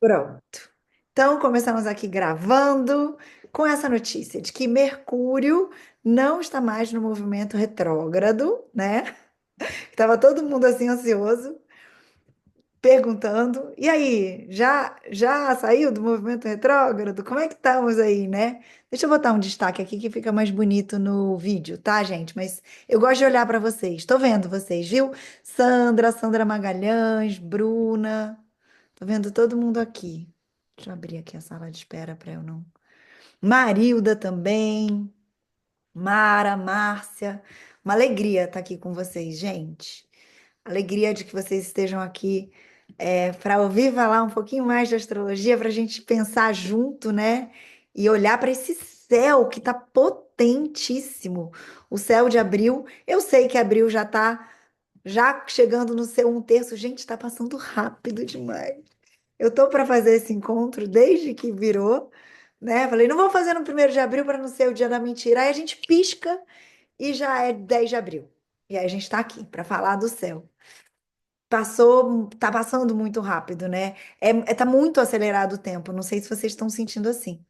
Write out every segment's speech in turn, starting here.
Pronto. Então, começamos aqui gravando com essa notícia de que Mercúrio não está mais no movimento retrógrado, né? Tava todo mundo assim ansioso, perguntando: e aí, já saiu do movimento retrógrado? Como é que estamos aí, né? Deixa eu botar um destaque aqui que fica mais bonito no vídeo, tá, gente? Mas eu gosto de olhar para vocês. Tô vendo vocês, viu? Sandra Magalhães, Bruna. Tô vendo todo mundo aqui. Deixa eu abrir aqui a sala de espera para eu não. Marilda também. Mara, Márcia. Uma alegria estar aqui com vocês, gente. Alegria de que vocês estejam aqui para ouvir falar um pouquinho mais de astrologia, para a gente pensar junto, né? E olhar para esse céu que está potentíssimo. O céu de abril. Eu sei que abril já está já chegando no seu um terço. Gente, está passando rápido demais. Eu tô para fazer esse encontro desde que virou, né? Falei, não vou fazer no 1º de abril para não ser o dia da mentira. Aí a gente pisca e já é 10 de abril. E aí a gente está aqui para falar do céu. Tá passando muito rápido, né? Tá muito acelerado o tempo. Não sei se vocês estão sentindo assim.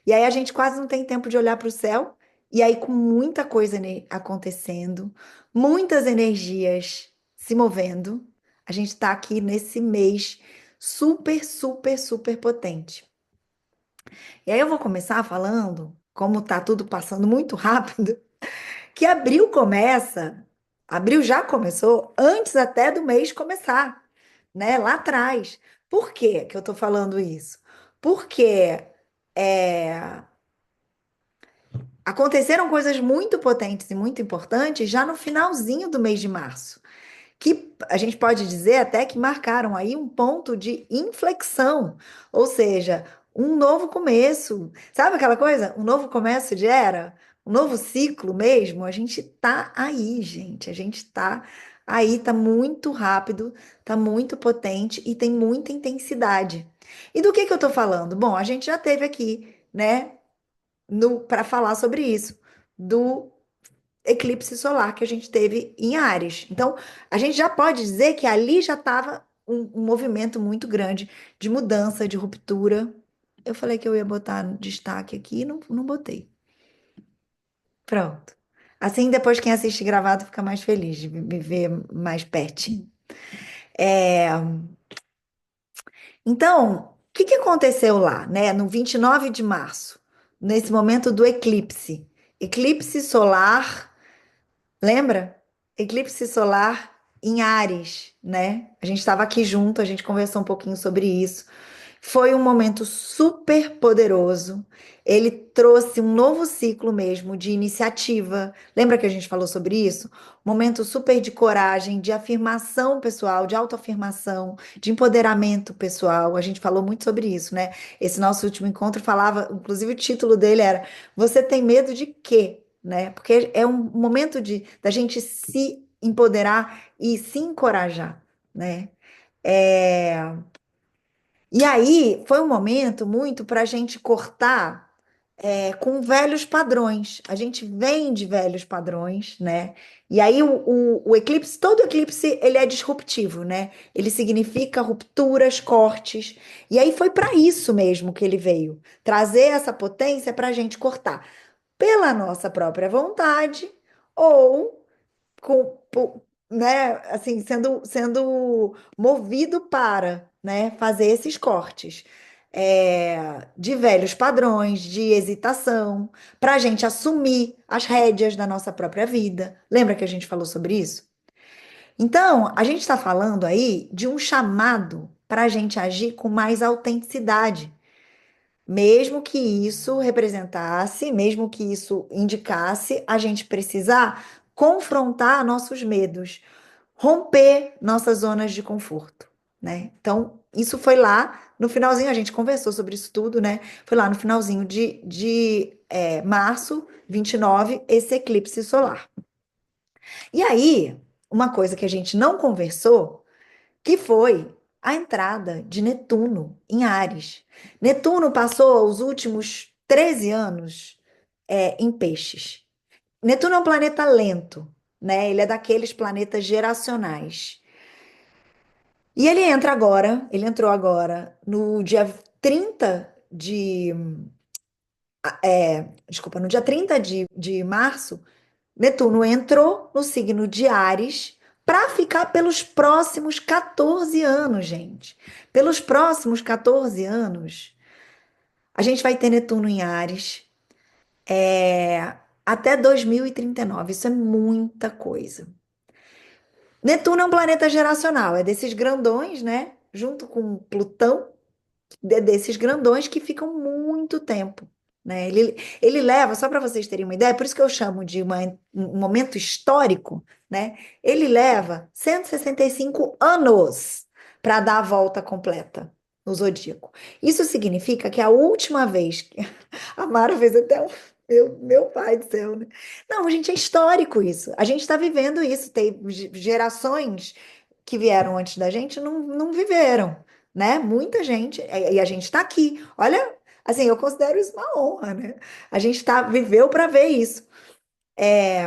E aí a gente quase não tem tempo de olhar para o céu. E aí, com muita coisa acontecendo, muitas energias se movendo, a gente está aqui nesse mês super potente. E aí eu vou começar falando, como tá tudo passando muito rápido, que abril já começou antes até do mês começar, né? Lá atrás. Por que que eu tô falando isso? Porque é, aconteceram coisas muito potentes e muito importantes já no finalzinho do mês de março, que a gente pode dizer até que marcaram aí um ponto de inflexão, ou seja, um novo começo. Sabe aquela coisa? Um novo começo de era, um novo ciclo mesmo. A gente tá aí, gente. A gente tá aí, tá muito rápido, tá muito potente e tem muita intensidade. E do que eu tô falando? Bom, a gente já teve aqui, né, no para falar sobre isso, do eclipse solar que a gente teve em Áries. Então, a gente já pode dizer que ali já estava um movimento muito grande de mudança, de ruptura. Eu falei que eu ia botar destaque aqui e não botei. Pronto. Assim, depois quem assiste gravado fica mais feliz de me ver mais pertinho. É, Então, o que que aconteceu lá, né, no 29 de março, nesse momento do eclipse? Eclipse solar. Lembra? Eclipse solar em Áries, né? A gente estava aqui junto, a gente conversou um pouquinho sobre isso. Foi um momento super poderoso. Ele trouxe um novo ciclo mesmo de iniciativa. Lembra que a gente falou sobre isso? Momento super de coragem, de afirmação pessoal, de autoafirmação, de empoderamento pessoal. A gente falou muito sobre isso, né? Esse nosso último encontro falava, inclusive o título dele era Você tem medo de quê? Né? Porque é um momento da gente se empoderar e se encorajar, né? É, E aí foi um momento muito para a gente cortar com velhos padrões. A gente vem de velhos padrões, né? E aí o eclipse, todo eclipse, ele é disruptivo, né? Ele significa rupturas, cortes. E aí foi para isso mesmo que ele veio, trazer essa potência para a gente cortar pela nossa própria vontade ou né, assim, sendo movido para, né, fazer esses cortes. De velhos padrões, de hesitação, para a gente assumir as rédeas da nossa própria vida. Lembra que a gente falou sobre isso? Então, a gente está falando aí de um chamado para a gente agir com mais autenticidade, mesmo que isso representasse, mesmo que isso indicasse a gente precisar confrontar nossos medos, romper nossas zonas de conforto, né? Então, isso foi lá no finalzinho, a gente conversou sobre isso tudo, né? Foi lá no finalzinho de março 29, esse eclipse solar. E aí, uma coisa que a gente não conversou que foi a entrada de Netuno em Áries. Netuno passou os últimos 13 anos em Peixes. Netuno é um planeta lento, né? Ele é daqueles planetas geracionais. E ele entra agora, ele entrou agora no dia 30 desculpa, no dia 30 de março, Netuno entrou no signo de Áries para ficar pelos próximos 14 anos, gente. Pelos próximos 14 anos, a gente vai ter Netuno em Áries, até 2039. Isso é muita coisa. Netuno é um planeta geracional, é desses grandões, né? Junto com Plutão, desses grandões que ficam muito tempo, né? Ele leva, só para vocês terem uma ideia, por isso que eu chamo de um momento histórico, né? Ele leva 165 anos para dar a volta completa no zodíaco. Isso significa que a última vez que a Mara fez até um. Meu pai do céu, né? Não, gente, é histórico isso. A gente está vivendo isso. Tem gerações que vieram antes da gente não viveram, né? Muita gente, e a gente está aqui. Olha, assim, eu considero isso uma honra, né? A gente viveu para ver isso. É,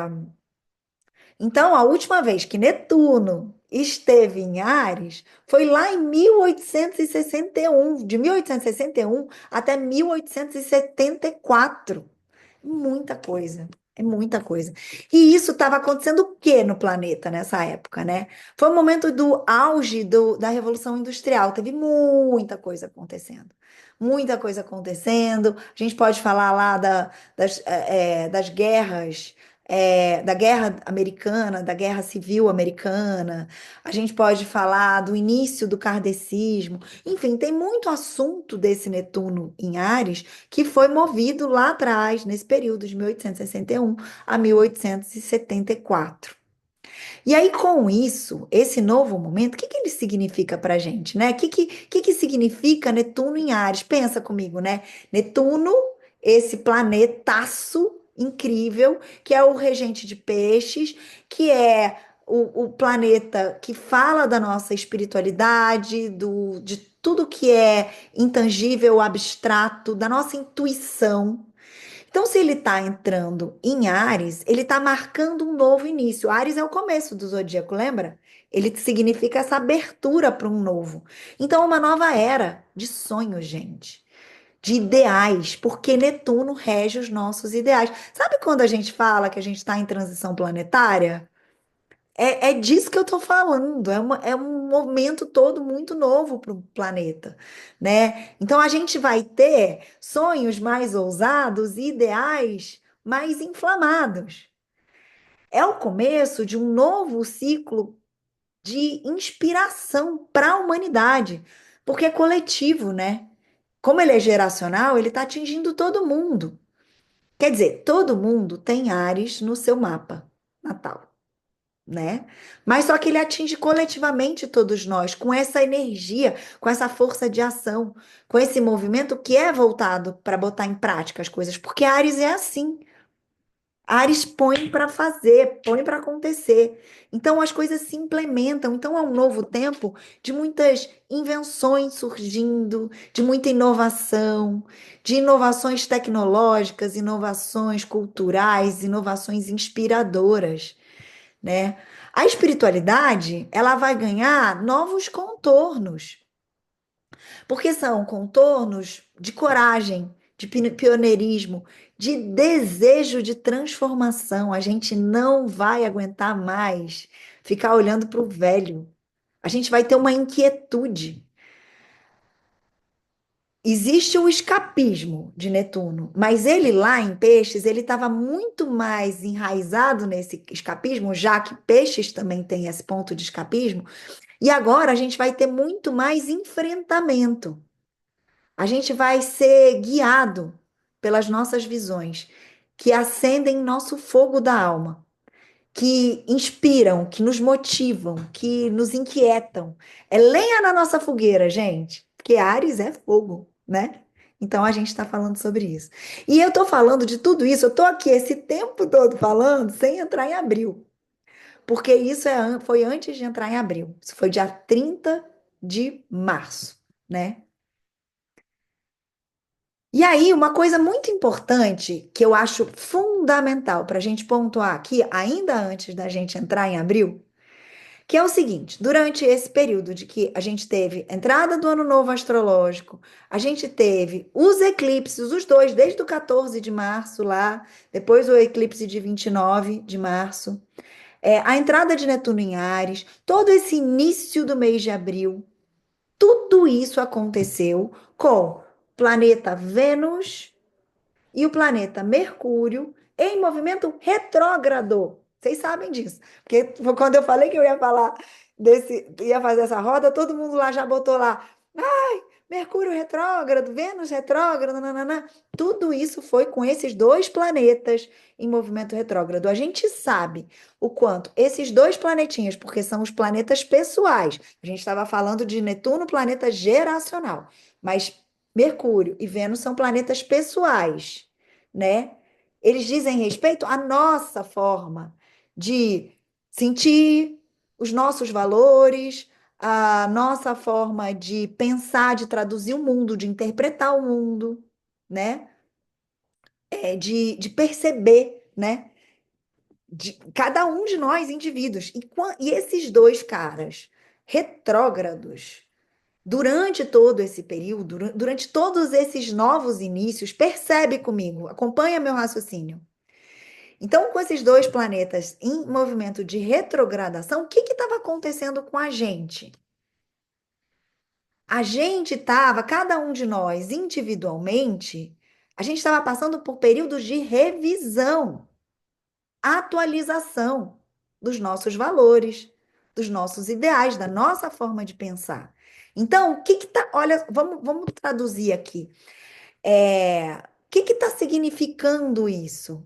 então, a última vez que Netuno esteve em Áries foi lá em 1861, de 1861 até 1874. Muita coisa. É muita coisa. E isso estava acontecendo o quê no planeta nessa época, né? Foi o momento do auge da Revolução Industrial. Teve muita coisa acontecendo. Muita coisa acontecendo. A gente pode falar lá das guerras, da Guerra Americana, da Guerra Civil Americana. A gente pode falar do início do kardecismo. Enfim, tem muito assunto desse Netuno em Áries que foi movido lá atrás, nesse período de 1861 a 1874. E aí, com isso, esse novo momento, o que que ele significa para a gente, né? O que que significa Netuno em Áries? Pensa comigo, né? Netuno, esse planetaço incrível, que é o regente de peixes, que é o planeta que fala da nossa espiritualidade, de tudo que é intangível, abstrato, da nossa intuição. Então, se ele está entrando em Áries, ele está marcando um novo início. Áries é o começo do zodíaco, lembra? Ele significa essa abertura para um novo. Então, uma nova era de sonhos, gente. De ideais, porque Netuno rege os nossos ideais. Sabe quando a gente fala que a gente está em transição planetária? É disso que eu estou falando. É um momento todo muito novo para o planeta, né? Então a gente vai ter sonhos mais ousados e ideais mais inflamados. É o começo de um novo ciclo de inspiração para a humanidade, porque é coletivo, né? Como ele é geracional, ele está atingindo todo mundo. Quer dizer, todo mundo tem Áries no seu mapa natal, né? Mas só que ele atinge coletivamente todos nós, com essa energia, com essa força de ação, com esse movimento que é voltado para botar em prática as coisas, porque Ares é assim. Ares põe para fazer, põe para acontecer. Então as coisas se implementam. Então é um novo tempo de muitas invenções surgindo, de muita inovação, de inovações tecnológicas, inovações culturais, inovações inspiradoras, né? A espiritualidade, ela vai ganhar novos contornos, porque são contornos de coragem, de pioneirismo, de desejo de transformação. A gente não vai aguentar mais ficar olhando para o velho. A gente vai ter uma inquietude. Existe o escapismo de Netuno, mas ele lá em Peixes, ele estava muito mais enraizado nesse escapismo, já que Peixes também tem esse ponto de escapismo, e agora a gente vai ter muito mais enfrentamento. A gente vai ser guiado pelas nossas visões, que acendem nosso fogo da alma, que inspiram, que nos motivam, que nos inquietam. É lenha na nossa fogueira, gente, porque Ares é fogo, né? Então a gente está falando sobre isso. E eu estou falando de tudo isso, eu estou aqui esse tempo todo falando sem entrar em abril, porque isso foi antes de entrar em abril. Isso foi dia 30 de março, né? E aí, uma coisa muito importante que eu acho fundamental para a gente pontuar aqui, ainda antes da gente entrar em abril, Que é o seguinte, durante esse período de que a gente teve a entrada do ano novo astrológico, a gente teve os eclipses, os dois, desde o 14 de março lá, depois o eclipse de 29 de março, a entrada de Netuno em Áries, todo esse início do mês de abril, tudo isso aconteceu com planeta Vênus e o planeta Mercúrio em movimento retrógrado. Vocês sabem disso. Porque quando eu falei que eu ia falar ia fazer essa roda, todo mundo lá já botou lá. Ai, Mercúrio retrógrado, Vênus retrógrado, nananã. Tudo isso foi com esses dois planetas em movimento retrógrado. A gente sabe o quanto esses dois planetinhas, porque são os planetas pessoais, a gente estava falando de Netuno, planeta geracional, mas Mercúrio e Vênus são planetas pessoais, né? Eles dizem respeito à nossa forma de sentir, os nossos valores, a nossa forma de pensar, de traduzir o mundo, de interpretar o mundo, né? De perceber, né? De cada um de nós, indivíduos. E esses dois caras retrógrados, durante todo esse período, durante todos esses novos inícios, percebe comigo, acompanha meu raciocínio. Então, com esses dois planetas em movimento de retrogradação, o que estava acontecendo com a gente? A gente estava, cada um de nós individualmente, a gente estava passando por períodos de revisão, atualização dos nossos valores, dos nossos ideais, da nossa forma de pensar. Então, o que que tá, olha, vamos traduzir aqui. O que está significando isso,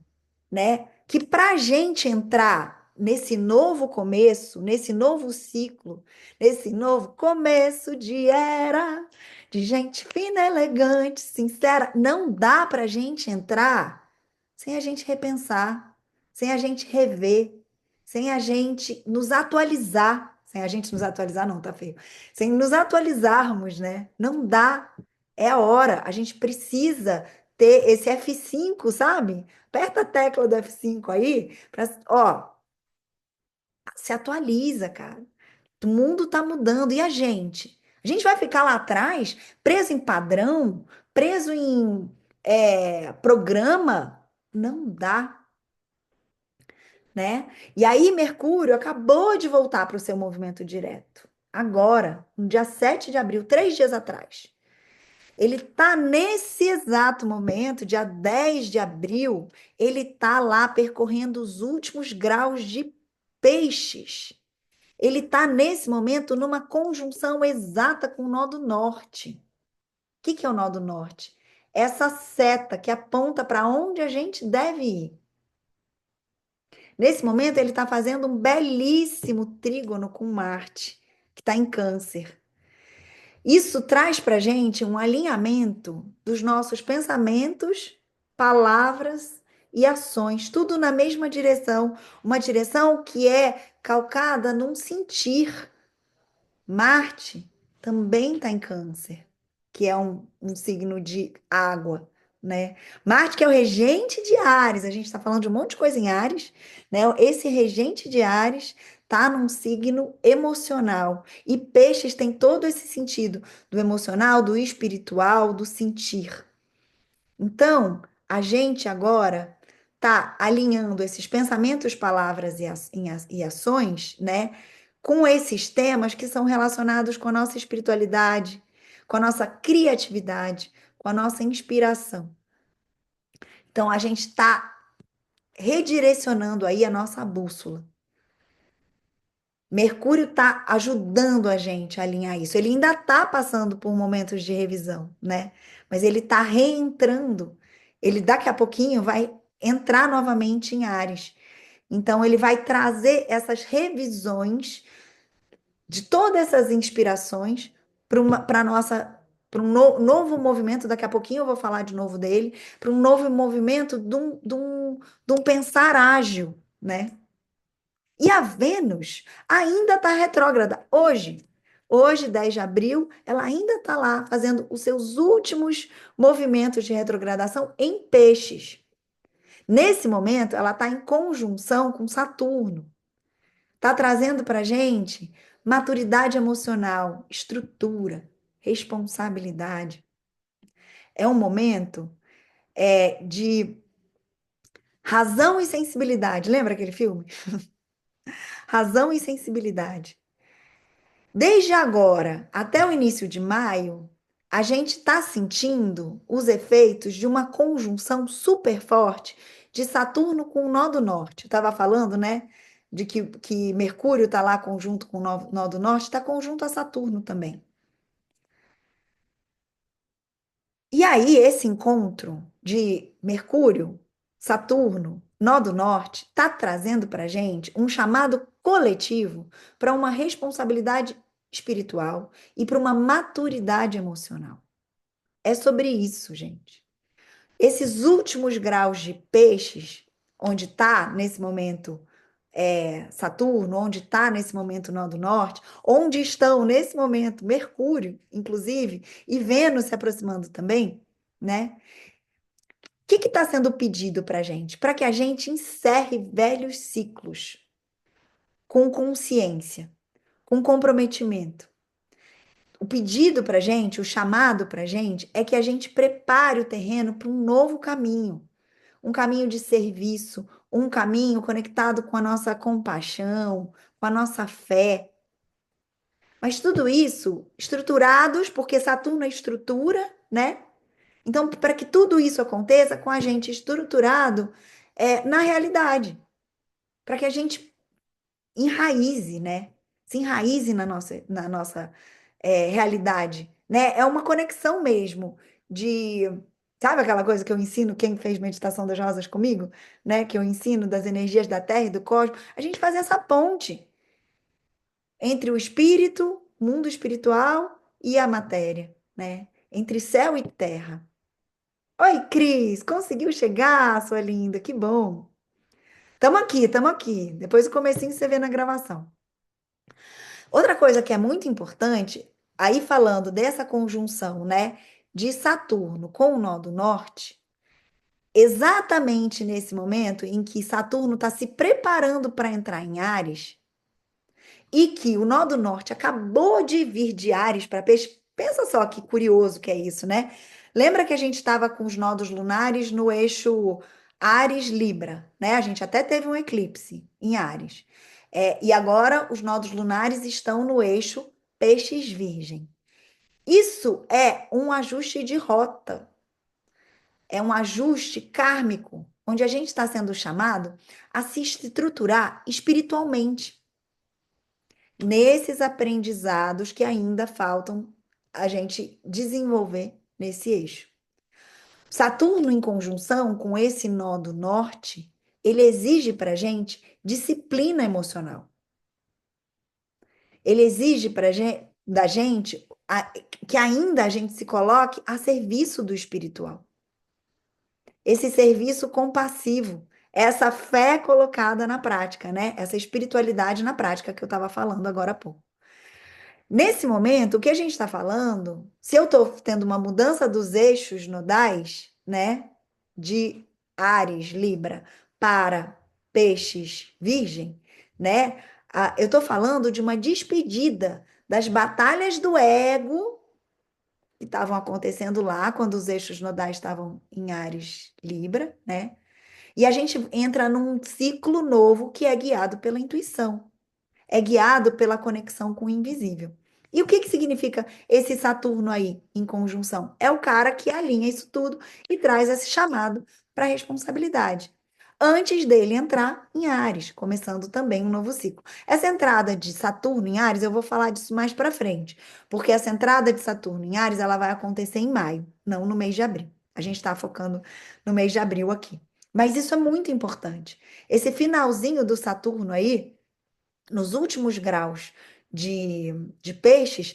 né? Que para a gente entrar nesse novo começo, nesse novo ciclo, nesse novo começo de era, de gente fina, elegante, sincera, não dá para a gente entrar sem a gente repensar, sem a gente rever, sem a gente nos atualizar. Sem a gente nos atualizar, não, tá feio. Sem nos atualizarmos, né? Não dá. É a hora. A gente precisa ter esse F5, sabe? Aperta a tecla do F5 aí, ó, se atualiza, cara. O mundo tá mudando. E a gente? A gente vai ficar lá atrás, preso em padrão, preso em programa? Não dá, né? E aí, Mercúrio acabou de voltar para o seu movimento direto. Agora, no dia 7 de abril, 3 dias atrás. Ele está nesse exato momento, dia 10 de abril, ele está lá percorrendo os últimos graus de peixes. Ele está nesse momento numa conjunção exata com o nó do norte. O que que é o nó do norte? Essa seta que aponta para onde a gente deve ir. Nesse momento, ele está fazendo um belíssimo trígono com Marte, que está em Câncer. Isso traz para a gente um alinhamento dos nossos pensamentos, palavras e ações, tudo na mesma direção, uma direção que é calcada num sentir. Marte também está em Câncer, que é um signo de água, né? Marte, que é o regente de Áries, a gente está falando de um monte de coisa em Áries, né? Esse regente de Áries está num signo emocional. E Peixes tem todo esse sentido do emocional, do espiritual, do sentir. Então, a gente agora está alinhando esses pensamentos, palavras e ações, né, com esses temas que são relacionados com a nossa espiritualidade, com a nossa criatividade, com a nossa inspiração. Então, a gente está redirecionando aí a nossa bússola. Mercúrio está ajudando a gente a alinhar isso. Ele ainda está passando por momentos de revisão, né? Mas ele está reentrando. Ele daqui a pouquinho vai entrar novamente em Áries. Então, ele vai trazer essas revisões de todas essas inspirações para nossa para um novo movimento. Daqui a pouquinho eu vou falar de novo dele, para um novo movimento de um pensar ágil, né? E a Vênus ainda está retrógrada hoje. Hoje, 10 de abril, ela ainda está lá fazendo os seus últimos movimentos de retrogradação em peixes. Nesse momento, ela está em conjunção com Saturno. Está trazendo para a gente maturidade emocional, estrutura, responsabilidade. É um momento de razão e sensibilidade. Lembra aquele filme? Razão e sensibilidade. Desde agora até o início de maio, a gente está sentindo os efeitos de uma conjunção super forte de Saturno com o nó do norte. Eu estava falando, né, de que Mercúrio está lá conjunto com o nó do norte, está conjunto a Saturno também. E aí, esse encontro de Mercúrio, Saturno, nó do norte, está trazendo para a gente um chamado coletivo para uma responsabilidade espiritual e para uma maturidade emocional. É sobre isso, gente. Esses últimos graus de peixes, onde está nesse momento Saturno, onde está nesse momento nó do norte, onde estão nesse momento Mercúrio, inclusive, e Vênus se aproximando também, né? O que está sendo pedido para a gente? Para que a gente encerre velhos ciclos com consciência, com comprometimento. O pedido para a gente, o chamado para a gente, é que a gente prepare o terreno para um caminho de serviço, um caminho conectado com a nossa compaixão, com a nossa fé. Mas tudo isso estruturados, porque Saturno é estrutura, né? Então, para que tudo isso aconteça com a gente estruturado na realidade, para que a gente enraize, né? Se enraize na nossa realidade, né? É uma conexão mesmo de, sabe aquela coisa que eu ensino, quem fez meditação das rosas comigo, né? Que eu ensino das energias da Terra e do cosmos, a gente faz essa ponte entre o espírito, mundo espiritual e a matéria, né? Entre céu e terra. Oi, Cris, conseguiu chegar, sua linda, que bom. Tamo aqui, tamo aqui. Depois do comecinho você vê na gravação. Outra coisa que é muito importante, aí falando dessa conjunção, né, de Saturno com o nó do norte, exatamente nesse momento em que Saturno está se preparando para entrar em Áries, e que o nó do norte acabou de vir de Áries para Peixe. Pensa só que curioso que é isso, né? Lembra que a gente estava com os nodos lunares no eixo Áries-Libra, né? A gente até teve um eclipse em Áries. E agora os nodos lunares estão no eixo Peixes-Virgem. Isso é um ajuste de rota, é um ajuste kármico, onde a gente está sendo chamado a se estruturar espiritualmente nesses aprendizados que ainda faltam a gente desenvolver nesse eixo. Saturno, em conjunção com esse nó do norte, ele exige para a gente disciplina emocional. Ele exige da gente que ainda a gente se coloque a serviço do espiritual. Esse serviço compassivo, essa fé colocada na prática, né? Essa espiritualidade na prática que eu estava falando agora há pouco. Nesse momento, o que a gente está falando, se eu estou tendo uma mudança dos eixos nodais, né, de Áries, Libra, para Peixes, Virgem, né, eu estou falando de uma despedida das batalhas do ego que estavam acontecendo lá, quando os eixos nodais estavam em Áries, Libra, né, e a gente entra num ciclo novo que é guiado pela intuição, é guiado pela conexão com o invisível. E o que que significa esse Saturno aí em conjunção? É o cara que alinha isso tudo e traz esse chamado para a responsabilidade. Antes dele entrar em Áries, começando também um novo ciclo. Essa entrada de Saturno em Áries, eu vou falar disso mais para frente, porque essa entrada de Saturno em Áries, ela vai acontecer em maio, não no mês de abril. A gente está focando no mês de abril aqui. Mas isso é muito importante. Esse finalzinho do Saturno aí, nos últimos graus de peixes,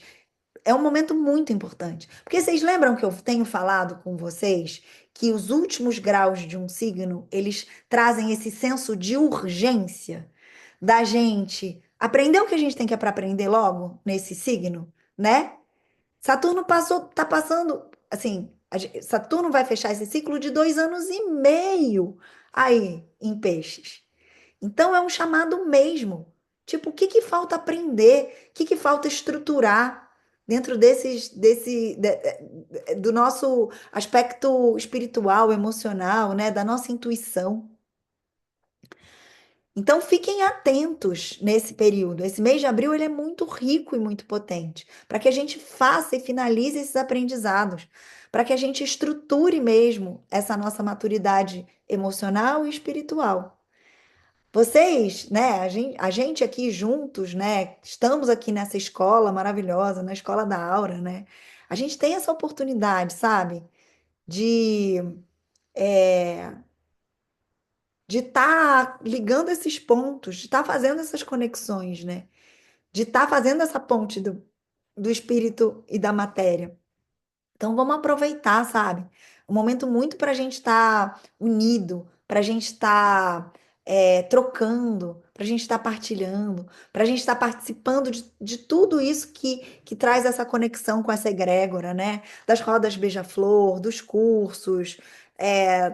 é um momento muito importante. Porque vocês lembram que eu tenho falado com vocês que os últimos graus de um signo, eles trazem esse senso de urgência da gente aprender o que a gente tem que para aprender logo nesse signo, né? Saturno tá passando, assim, Saturno vai fechar esse ciclo de 2 anos e meio aí em peixes. Então é um chamado mesmo Tipo, o que que falta aprender? O que que falta estruturar dentro do nosso aspecto espiritual, emocional, né? Da nossa intuição. Então, fiquem atentos nesse período. Esse mês de abril ele é muito rico e muito potente, para que a gente faça e finalize esses aprendizados, para que a gente estruture mesmo essa nossa maturidade emocional e espiritual. Vocês, né, a gente aqui juntos, né, estamos aqui nessa escola maravilhosa, na escola da Aura, né? A gente tem essa oportunidade, sabe, de é, de estar ligando esses pontos, de estar fazendo essas conexões, né? De estar fazendo essa ponte do espírito e da matéria. Então vamos aproveitar, sabe? Um momento muito para a gente estar unido, para a gente estar trocando, para a gente estar partilhando, para a gente estar participando de tudo isso que traz essa conexão com essa egrégora, né? Das rodas beija-flor, dos cursos,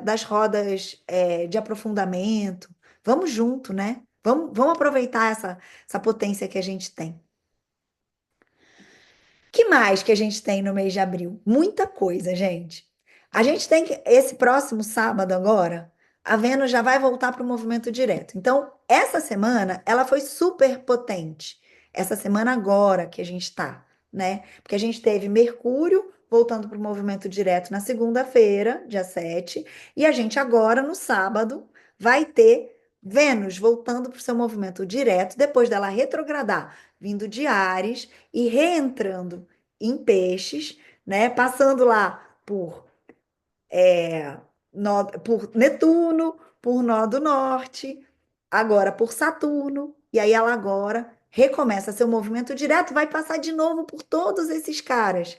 das rodas de aprofundamento. Vamos junto, né? Vamos aproveitar essa potência que a gente tem. Que mais que a gente tem no mês de abril? Muita coisa, gente. A gente tem que, esse próximo sábado agora, a Vênus já vai voltar para o movimento direto. Então, essa semana, ela foi super potente. Essa semana agora que a gente está, né? Porque a gente teve Mercúrio voltando para o movimento direto na segunda-feira, dia 7, e a gente agora, no sábado, vai ter Vênus voltando para o seu movimento direto, depois dela retrogradar, vindo de Áries e reentrando em peixes, né? Passando lá por Netuno, por Nó do Norte, agora por Saturno, e aí ela agora recomeça seu movimento direto, vai passar de novo por todos esses caras,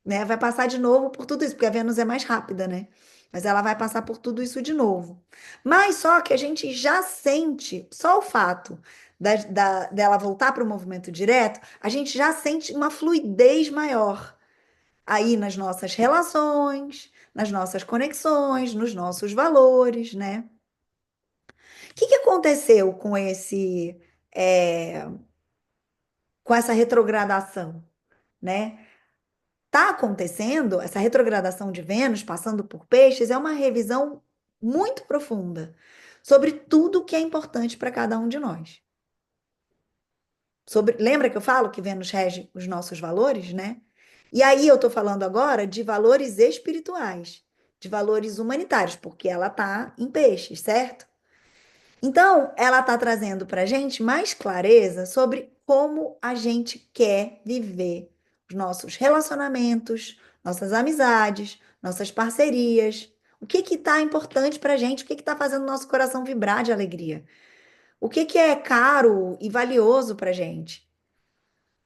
né? Vai passar de novo por tudo isso, porque a Vênus é mais rápida, né? Mas ela vai passar por tudo isso de novo. Mas só que a gente já sente, só o fato dela voltar para o movimento direto, a gente já sente uma fluidez maior aí nas nossas relações, nas nossas conexões, nos nossos valores, né? O que que aconteceu é, com essa retrogradação, né? Tá acontecendo, essa retrogradação de Vênus passando por Peixes é uma revisão muito profunda sobre tudo que é importante para cada um de nós. Lembra que eu falo que Vênus rege os nossos valores, né? E aí eu estou falando agora de valores espirituais, de valores humanitários, porque ela está em Peixes, certo? Então, ela está trazendo para a gente mais clareza sobre como a gente quer viver os nossos relacionamentos, nossas amizades, nossas parcerias. O que está importante para a gente? O que está fazendo nosso coração vibrar de alegria? O que é caro e valioso para a gente?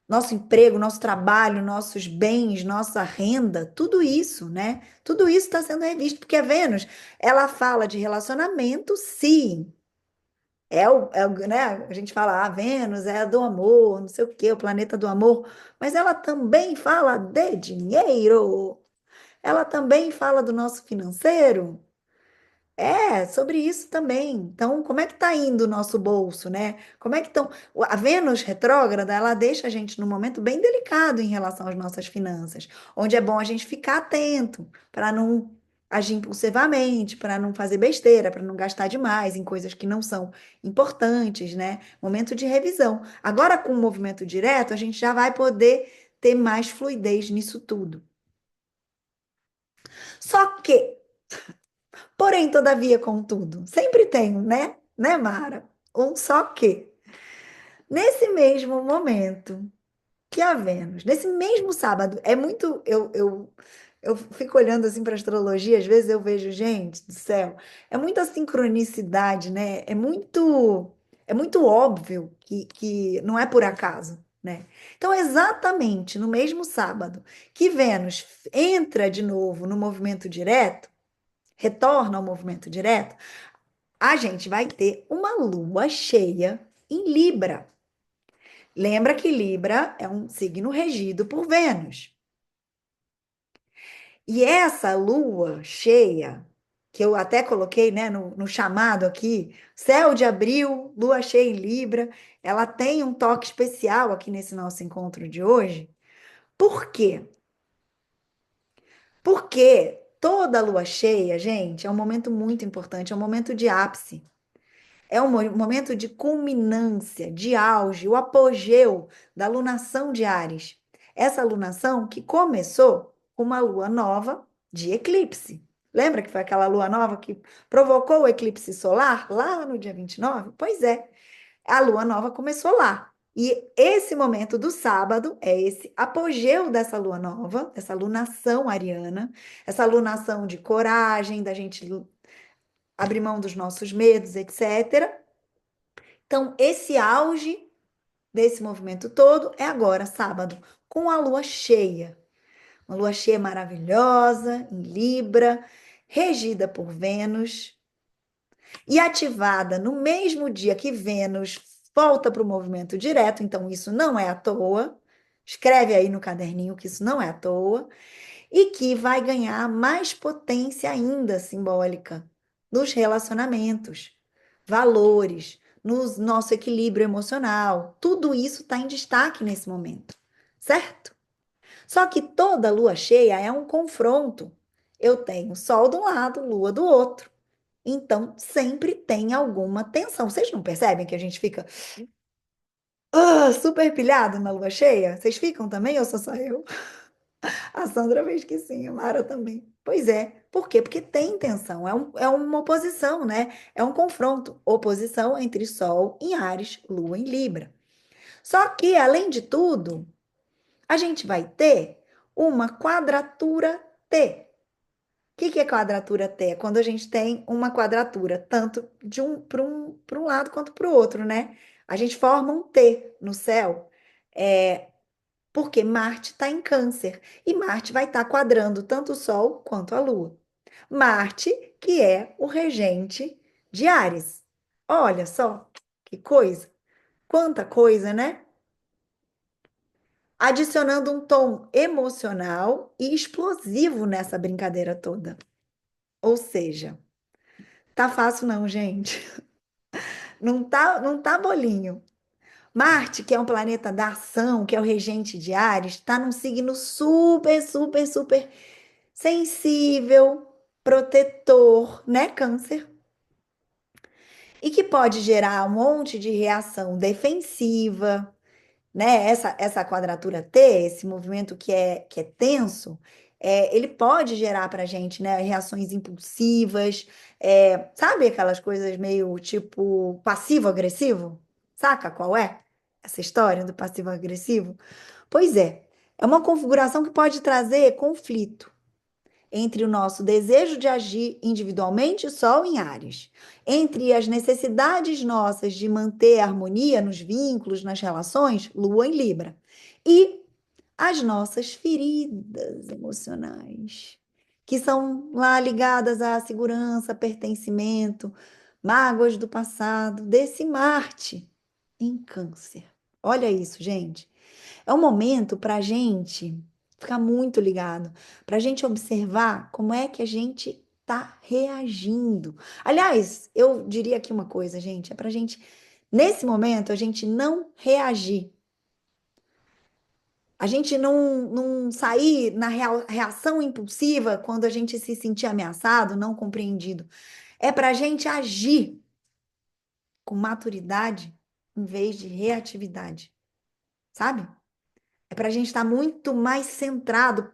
Nosso emprego, nosso trabalho, nossos bens, nossa renda, tudo isso, né? Tudo isso está sendo revisto, porque a Vênus, ela fala de relacionamento, sim, né? A gente fala, Vênus é a do amor, não sei o quê, o planeta do amor, mas ela também fala de dinheiro, ela também fala do nosso financeiro. É, sobre isso também. Então, como é que está indo o nosso bolso, né? Como é que estão. A Vênus retrógrada, ela deixa a gente num momento bem delicado em relação às nossas finanças, onde é bom a gente ficar atento para não agir impulsivamente, para não fazer besteira, para não gastar demais em coisas que não são importantes, né? Momento de revisão. Agora, com o movimento direto, a gente já vai poder ter mais fluidez nisso tudo. Só que porém, todavia, contudo, sempre tem, né, Mara? Um só que. Nesse mesmo momento que a Vênus, nesse mesmo sábado, é muito. Eu fico olhando assim para a astrologia, às vezes eu vejo, gente do céu, é muita sincronicidade, né? É muito óbvio que não é por acaso, né? Então, exatamente no mesmo sábado que Vênus entra de novo no movimento direto, retorna ao movimento direto, a gente vai ter uma lua cheia em Libra. Lembra que Libra é um signo regido por Vênus. E essa lua cheia, que eu até coloquei, né, no chamado aqui, céu de abril, lua cheia em Libra, ela tem um toque especial aqui nesse nosso encontro de hoje. Por quê? Porque toda lua cheia, gente, é um momento muito importante, é um momento de ápice. É um momento de culminância, de auge, o apogeu da lunação de Áries. Essa lunação que começou com uma lua nova de eclipse. Lembra que foi aquela lua nova que provocou o eclipse solar lá no dia 29? Pois é, a lua nova começou lá. E esse momento do sábado é esse apogeu dessa lua nova, dessa lunação ariana, essa lunação de coragem, da gente abrir mão dos nossos medos, etc. Então, esse auge desse movimento todo é agora, sábado, com a lua cheia. Uma lua cheia maravilhosa, em Libra, regida por Vênus e ativada no mesmo dia que Vênus volta para o movimento direto. Então, isso não é à toa. Escreve aí no caderninho que isso não é à toa. E que vai ganhar mais potência ainda simbólica nos relacionamentos, valores, no nosso equilíbrio emocional. Tudo isso está em destaque nesse momento, certo? Só que toda lua cheia é um confronto. Eu tenho Sol de um lado, Lua do outro. Então, sempre tem alguma tensão. Vocês não percebem que a gente fica super pilhado na lua cheia? Vocês ficam também ou só eu? A Sandra fez que sim, a Mara também. Pois é. Por quê? Porque tem tensão. É uma oposição, né? É um confronto. Oposição entre Sol em Áries, Lua em Libra. Só que, além de tudo, a gente vai ter uma quadratura T. O que que é quadratura T? É quando a gente tem uma quadratura, tanto de para um lado quanto para o outro, né? A gente forma um T no céu. Porque Marte está em Câncer e Marte vai estar quadrando tanto o Sol quanto a Lua. Marte, que é o regente de Áries. Olha só que coisa, quanta coisa, né? Adicionando um tom emocional e explosivo nessa brincadeira toda. Ou seja, tá fácil não, gente. Não tá bolinho. Marte, que é um planeta da ação, que é o regente de Áries, está num signo super, super, super sensível, protetor, né, Câncer? E que pode gerar um monte de reação defensiva, né? Essa quadratura T, esse movimento que é tenso, ele pode gerar para a gente, né, reações impulsivas, sabe aquelas coisas meio tipo passivo-agressivo? Saca qual é essa história do passivo-agressivo? Pois é uma configuração que pode trazer conflito entre o nosso desejo de agir individualmente, Sol em Áries, entre as necessidades nossas de manter a harmonia nos vínculos, nas relações, Lua em Libra, e as nossas feridas emocionais, que são lá ligadas à segurança, pertencimento, mágoas do passado, desse Marte em Câncer. Olha isso, gente. É um momento para a gente ficar muito ligado, para a gente observar como é que a gente está reagindo. Aliás, eu diria aqui uma coisa, gente, é para a gente, nesse momento, a gente não reagir. A gente não sair na reação impulsiva quando a gente se sentir ameaçado, não compreendido. É para a gente agir com maturidade em vez de reatividade, sabe? É para a gente estar muito mais centrado.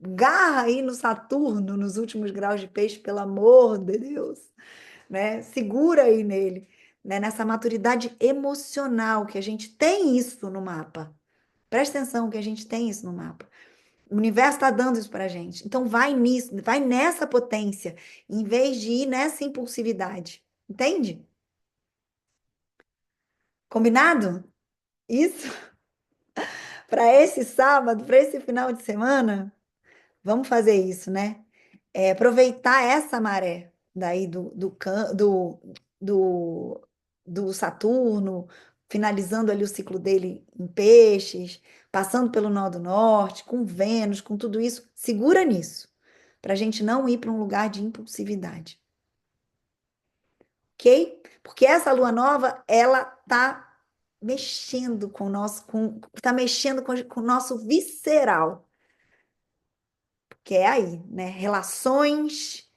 Garra aí no Saturno, nos últimos graus de peixe, pelo amor de Deus, né? Segura aí nele, né? Nessa maturidade emocional, que a gente tem isso no mapa. Presta atenção que a gente tem isso no mapa. O universo está dando isso para a gente. Então vai nisso, vai nessa potência, em vez de ir nessa impulsividade. Entende? Combinado? Isso para esse sábado, para esse final de semana, vamos fazer isso, né? Aproveitar essa maré daí do, do Saturno, finalizando ali o ciclo dele em peixes, passando pelo nó do norte, com Vênus, com tudo isso, segura nisso. para a gente não ir para um lugar de impulsividade, ok? Porque essa lua nova, ela tá mexendo com o nosso, tá mexendo com o nosso visceral, que é aí, né? Relações,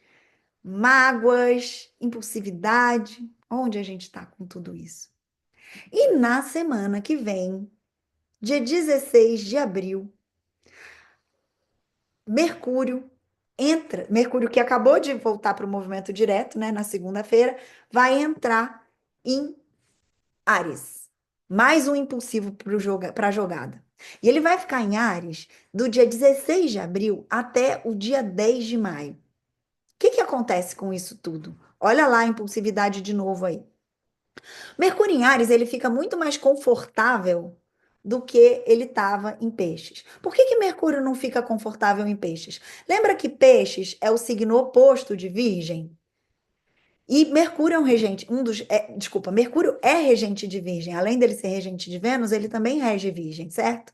mágoas, impulsividade, onde a gente está com tudo isso? E na semana que vem, dia 16 de abril, Mercúrio entra, Mercúrio que acabou de voltar para o movimento direto, né, na segunda-feira, vai entrar em Áries. Mais um impulsivo para a jogada. E ele vai ficar em Áries do dia 16 de abril até o dia 10 de maio. O que que acontece com isso tudo? Olha lá a impulsividade de novo aí. Mercúrio em Áries, ele fica muito mais confortável do que ele estava em Peixes. Por que que Mercúrio não fica confortável em Peixes? Lembra que Peixes é o signo oposto de Virgem? E Mercúrio é um regente, desculpa, Mercúrio é regente de Virgem. Além dele ser regente de Vênus, ele também rege Virgem, certo?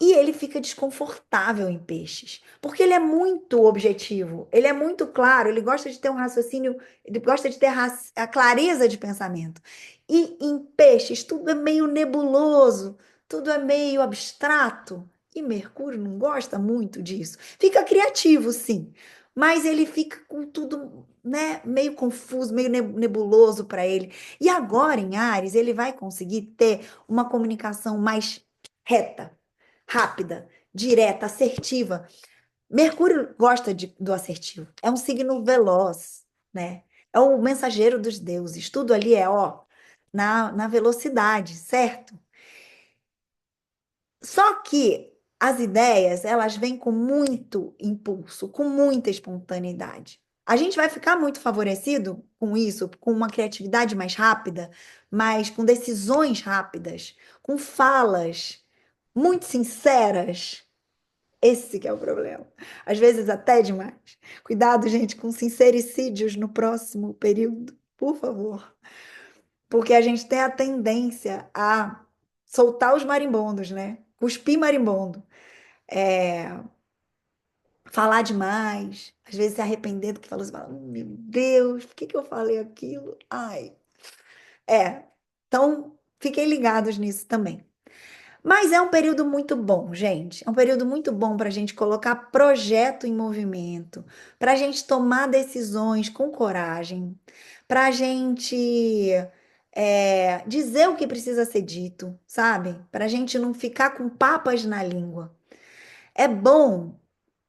E ele fica desconfortável em peixes, porque ele é muito objetivo, ele é muito claro, ele gosta de ter um raciocínio, ele gosta de ter a clareza de pensamento. E em peixes tudo é meio nebuloso, tudo é meio abstrato. E Mercúrio não gosta muito disso. Fica criativo, sim, mas ele fica com tudo, né, meio confuso, meio nebuloso para ele. E agora em Áries, ele vai conseguir ter uma comunicação mais reta, rápida, direta, assertiva. Mercúrio gosta do assertivo. É um signo veloz, né? É o mensageiro dos deuses. Tudo ali é, ó, na velocidade, certo? Só que as ideias, elas vêm com muito impulso, com muita espontaneidade. A gente vai ficar muito favorecido com isso, com uma criatividade mais rápida, mas com decisões rápidas, com falas muito sinceras. Esse que é o problema. Às vezes até demais. Cuidado, gente, com sincericídios no próximo período, por favor. Porque a gente tem a tendência a soltar os marimbondos, né? Cuspir marimbondo. É, falar demais. Às vezes se arrepender do que falou. Você fala, meu Deus, por que que eu falei aquilo? Ai. É. Então, fiquem ligados nisso também. Mas é um período muito bom, gente. É um período muito bom para a gente colocar projeto em movimento, para a gente tomar decisões com coragem, para a gente dizer o que precisa ser dito, sabe? Para a gente não ficar com papas na língua. É bom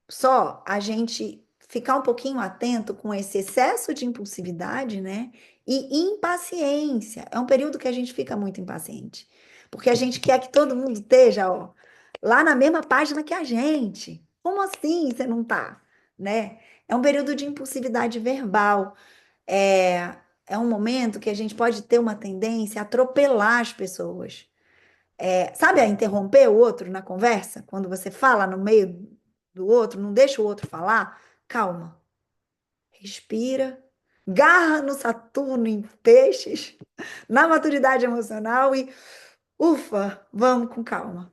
só a gente ficar um pouquinho atento com esse excesso de impulsividade, né? E impaciência. É um período que a gente fica muito impaciente. Porque a gente quer que todo mundo esteja, ó, lá na mesma página que a gente. Como assim você não tá? Né? É um período de impulsividade verbal. É, é um momento que a gente pode ter uma tendência a atropelar as pessoas. Sabe, a interromper o outro na conversa? Quando você fala no meio do outro, não deixa o outro falar? Calma, respira, garra no Saturno em peixes, na maturidade emocional e ufa, vamos com calma.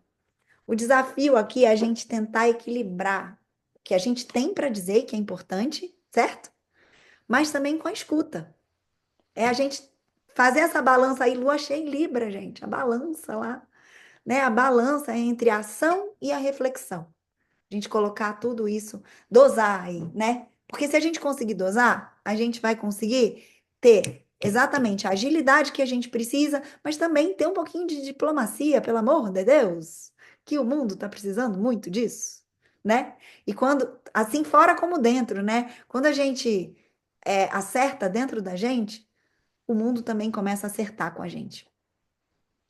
O desafio aqui é a gente tentar equilibrar o que a gente tem para dizer que é importante, certo? Mas também com a escuta. É a gente fazer essa balança aí, lua cheia em Libra, gente, a balança lá, né? A balança entre a ação e a reflexão. A gente colocar tudo isso, dosar aí, né? Porque se a gente conseguir dosar, a gente vai conseguir ter exatamente a agilidade que a gente precisa, mas também ter um pouquinho de diplomacia, pelo amor de Deus, que o mundo está precisando muito disso, né? E quando, assim fora como dentro, né? Quando a gente acerta dentro da gente, o mundo também começa a acertar com a gente.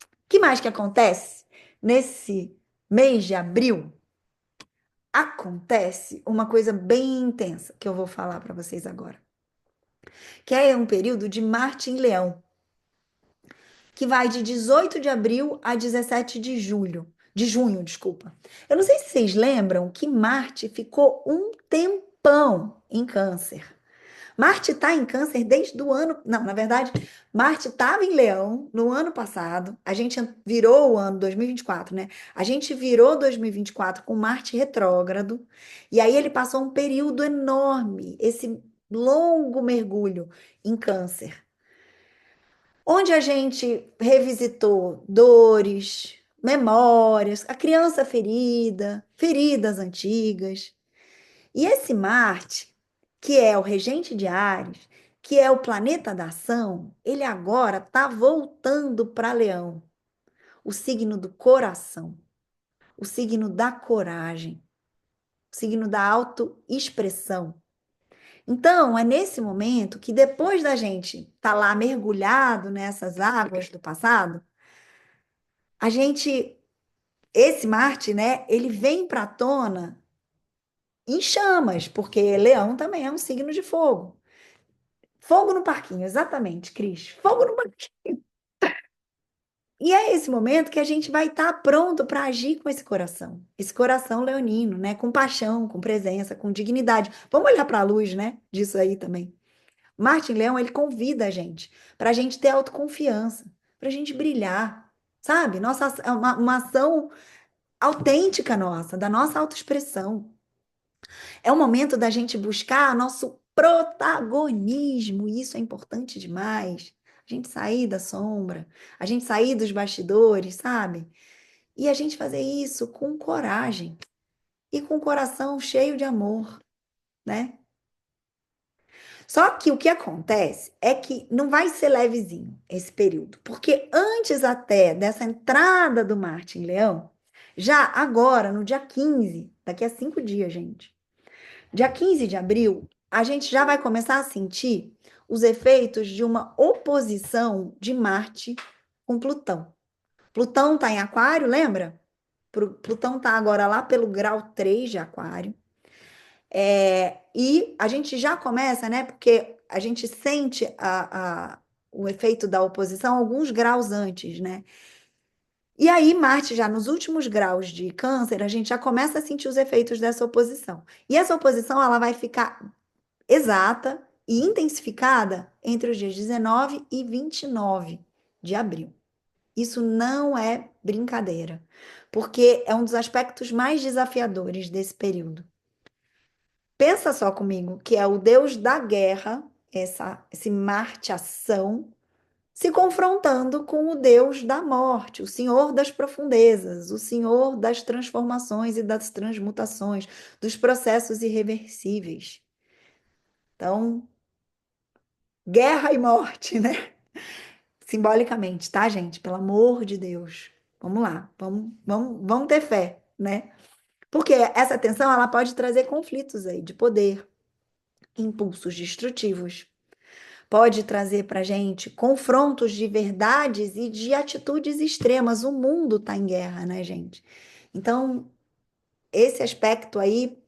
O que mais que acontece nesse mês de abril? Acontece uma coisa bem intensa que eu vou falar para vocês agora, que é um período de Marte em Leão, que vai de 18 de abril a 17 de junho, desculpa. Eu não sei se vocês lembram que Marte ficou um tempão em Câncer. Marte está em Câncer desde o ano. Não, na verdade, Marte estava em Leão no ano passado. A gente virou o ano 2024, né? A gente virou 2024 com Marte retrógrado. E aí ele passou um período enorme, esse longo mergulho em Câncer, onde a gente revisitou dores, memórias, a criança ferida, feridas antigas. E esse Marte, que é o regente de Áries, que é o planeta da ação, ele agora está voltando para Leão, o signo do coração, o signo da coragem, o signo da autoexpressão. Então, é nesse momento que depois da gente estar tá lá mergulhado nessas águas do passado, a gente, esse Marte, né, ele vem para a tona em chamas, porque Leão também é um signo de fogo. Fogo no parquinho, exatamente, Cris. Fogo no parquinho. E é esse momento que a gente vai estar pronto para agir com esse coração leonino, né? Com paixão, com presença, com dignidade. Vamos olhar para a luz, né? Disso aí também. Martin Leão, ele convida a gente ter autoconfiança, para a gente brilhar, sabe? Nossa, é uma ação autêntica nossa, da nossa autoexpressão. É o momento da gente buscar nosso protagonismo, e isso é importante demais. A gente sair da sombra, a gente sair dos bastidores, sabe? E a gente fazer isso com coragem e com o coração cheio de amor, né? Só que o que acontece é que não vai ser levezinho esse período, porque antes até dessa entrada do Marte em Leão, já agora, no dia 15, daqui a 5 dias, gente, dia 15 de abril, a gente já vai começar a sentir os efeitos de uma oposição de Marte com Plutão. Plutão está em Aquário, lembra? Plutão está agora lá pelo grau 3 de Aquário. E a gente já começa, né? Porque a gente sente o efeito da oposição alguns graus antes, né? E aí, Marte, já nos últimos graus de Câncer, a gente já começa a sentir os efeitos dessa oposição. E essa oposição, ela vai ficar exata e intensificada entre os dias 19 e 29 de abril. Isso não é brincadeira, porque é um dos aspectos mais desafiadores desse período. Pensa só comigo, que é o deus da guerra, esse Marte ação, se confrontando com o deus da morte, o senhor das profundezas, o senhor das transformações e das transmutações, dos processos irreversíveis. Então, guerra e morte, né? Simbolicamente, tá, gente? Pelo amor de Deus. Vamos lá, vamos ter fé, né? Porque essa tensão, ela pode trazer conflitos aí de poder, impulsos destrutivos. Pode trazer para gente confrontos de verdades e de atitudes extremas. O mundo está em guerra, né, gente? Então, esse aspecto aí,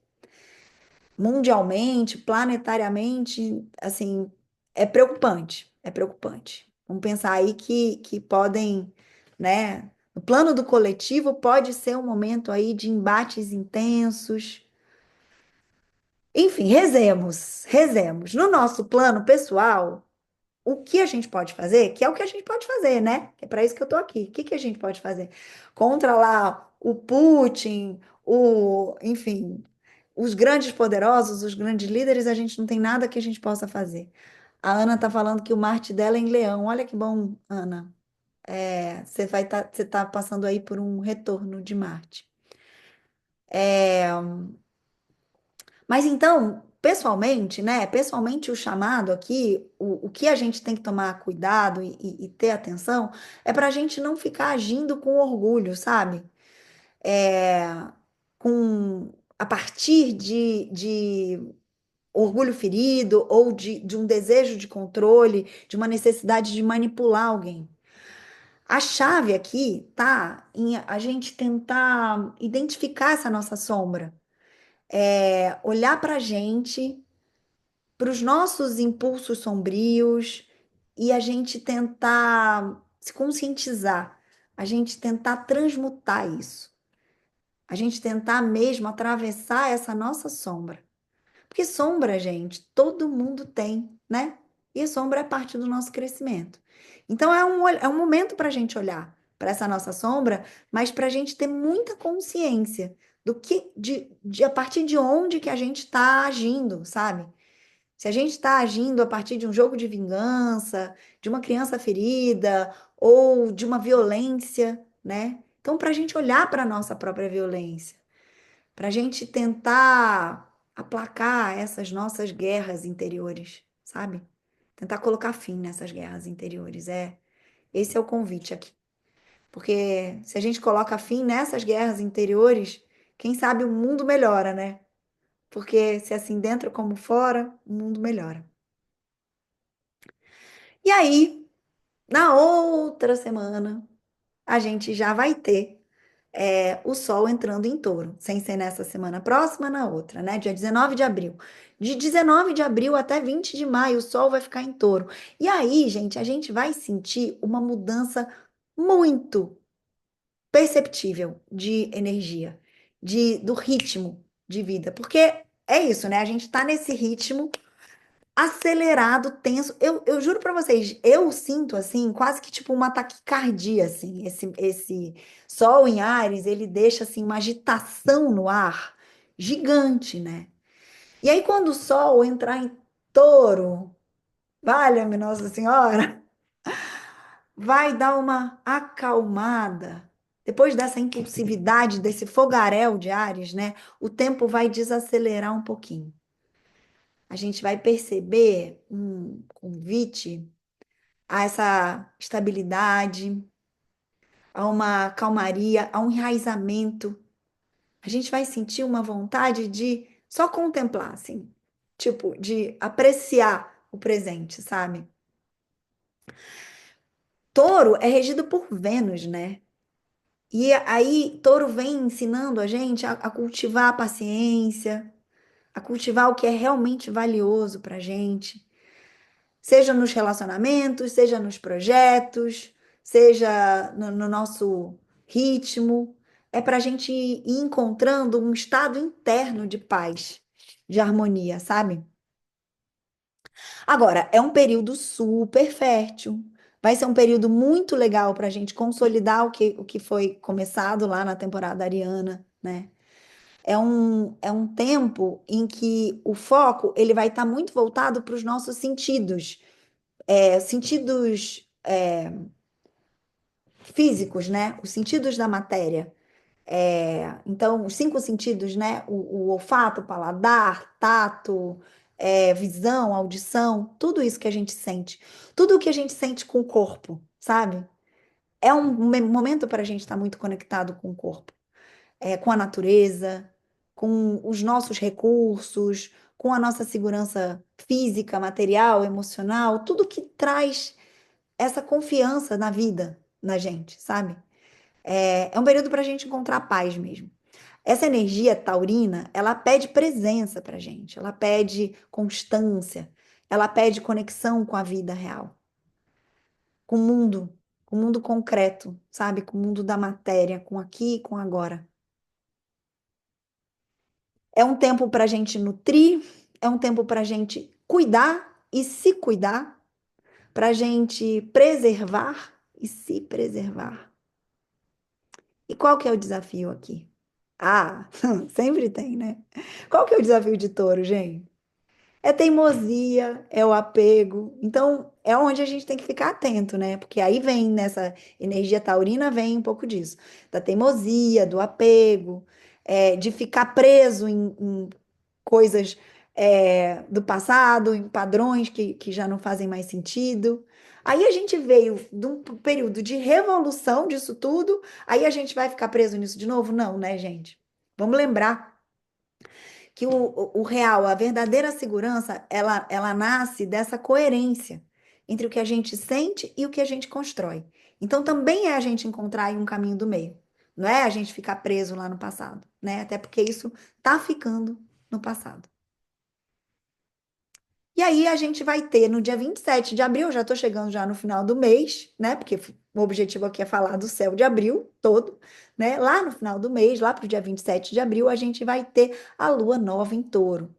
mundialmente, planetariamente, assim, é preocupante. É preocupante. Vamos pensar aí que podem, né? No plano do coletivo, pode ser um momento aí de embates intensos. Enfim, rezemos, rezemos. No nosso plano pessoal, o que a gente pode fazer, que é o que a gente pode fazer, né? É para isso que eu tô aqui. O que que a gente pode fazer? Contra lá o Putin, enfim, os grandes poderosos, os grandes líderes, a gente não tem nada que a gente possa fazer. A Ana tá falando que o Marte dela é em Leão. Olha que bom, Ana. Você tá passando aí por um retorno de Marte. Mas então, pessoalmente, né? Pessoalmente, o chamado aqui, o que a gente tem que tomar cuidado e ter atenção é para a gente não ficar agindo com orgulho, sabe? É, a partir de orgulho ferido ou de um desejo de controle, de uma necessidade de manipular alguém. A chave aqui tá em a gente tentar identificar essa nossa sombra, olhar para a gente, para os nossos impulsos sombrios e a gente tentar se conscientizar, a gente tentar transmutar isso, a gente tentar mesmo atravessar essa nossa sombra, Porque sombra, gente, todo mundo tem, né? E a sombra é parte do nosso crescimento. Então é um momento para a gente olhar para essa nossa sombra, mas para a gente ter muita consciência do que, de a partir de onde que a gente está agindo, sabe? Se a gente está agindo a partir de um jogo de vingança, de uma criança ferida ou de uma violência, né? Então, para a gente olhar para a nossa própria violência, para a gente tentar aplacar essas nossas guerras interiores, sabe? Tentar colocar fim nessas guerras interiores. Esse é o convite aqui. Porque se a gente coloca fim nessas guerras interiores, quem sabe o mundo melhora, né? Porque se é assim dentro como fora, o mundo melhora. E aí, na outra semana, a gente já vai ter o Sol entrando em Touro, sem ser nessa semana próxima, na outra, né? Dia 19 de abril. De 19 de abril até 20 de maio, o Sol vai ficar em Touro. E aí, gente, a gente vai sentir uma mudança muito perceptível de energia, do ritmo de vida. Porque é isso, né? A gente tá nesse ritmo acelerado, tenso. Eu juro pra vocês, eu sinto assim, quase que tipo uma taquicardia, assim. Esse Sol em Áries, ele deixa assim uma agitação no ar gigante, né? E aí quando o Sol entrar em Touro, valha-me Nossa Senhora, vai dar uma acalmada. Depois dessa impulsividade, desse fogaréu de Áries, né? O tempo vai desacelerar um pouquinho. A gente vai perceber um convite a essa estabilidade, a uma calmaria, a um enraizamento. A gente vai sentir uma vontade de só contemplar, assim, tipo, de apreciar o presente, sabe? Touro é regido por Vênus, né? E aí, Touro vem ensinando a gente a cultivar a paciência, a cultivar o que é realmente valioso pra gente. Seja nos relacionamentos, seja nos projetos, seja no nosso ritmo. É para a gente ir encontrando um estado interno de paz, de harmonia, sabe? Agora, é um período super fértil. Vai ser um período muito legal para a gente consolidar o que foi começado lá na temporada ariana, né? É um tempo em que o foco ele vai estar muito voltado para os nossos sentidos, sentidos físicos, né? Os sentidos da matéria. Então, os cinco sentidos, né? O olfato, o paladar, tato, visão, audição, tudo isso que a gente sente. Tudo o que a gente sente com o corpo, sabe? É um momento para a gente estar muito conectado com o corpo, com a natureza, com os nossos recursos, com a nossa segurança física, material, emocional, tudo que traz essa confiança na vida, na gente, sabe? É um período para a gente encontrar paz mesmo. Essa energia taurina, ela pede presença para gente, ela pede constância, ela pede conexão com a vida real, com o mundo concreto, sabe? Com o mundo da matéria, com aqui e com agora. É um tempo para a gente nutrir, é um tempo para a gente cuidar e se cuidar, para a gente preservar e se preservar. E qual que é o desafio aqui? Ah, sempre tem, né? Qual que é o desafio de touro, gente? É teimosia, é o apego. Então, é onde a gente tem que ficar atento, né? Porque aí vem nessa energia taurina, vem um pouco disso, da teimosia, do apego, de ficar preso em coisas do passado, em padrões que já não fazem mais sentido. Aí a gente veio de um período de revolução disso tudo, aí a gente vai ficar preso nisso de novo? Não, né, gente? Vamos lembrar que o real, a verdadeira segurança, ela nasce dessa coerência entre o que a gente sente e o que a gente constrói. Então também é a gente encontrar aí um caminho do meio. Não é a gente ficar preso lá no passado, né? Até porque isso tá ficando no passado. E aí a gente vai ter no dia 27 de abril, já estou chegando já no final do mês, né? Porque o objetivo aqui é falar do céu de abril todo, né? Lá no final do mês, lá para o dia 27 de abril, a gente vai ter a lua nova em touro.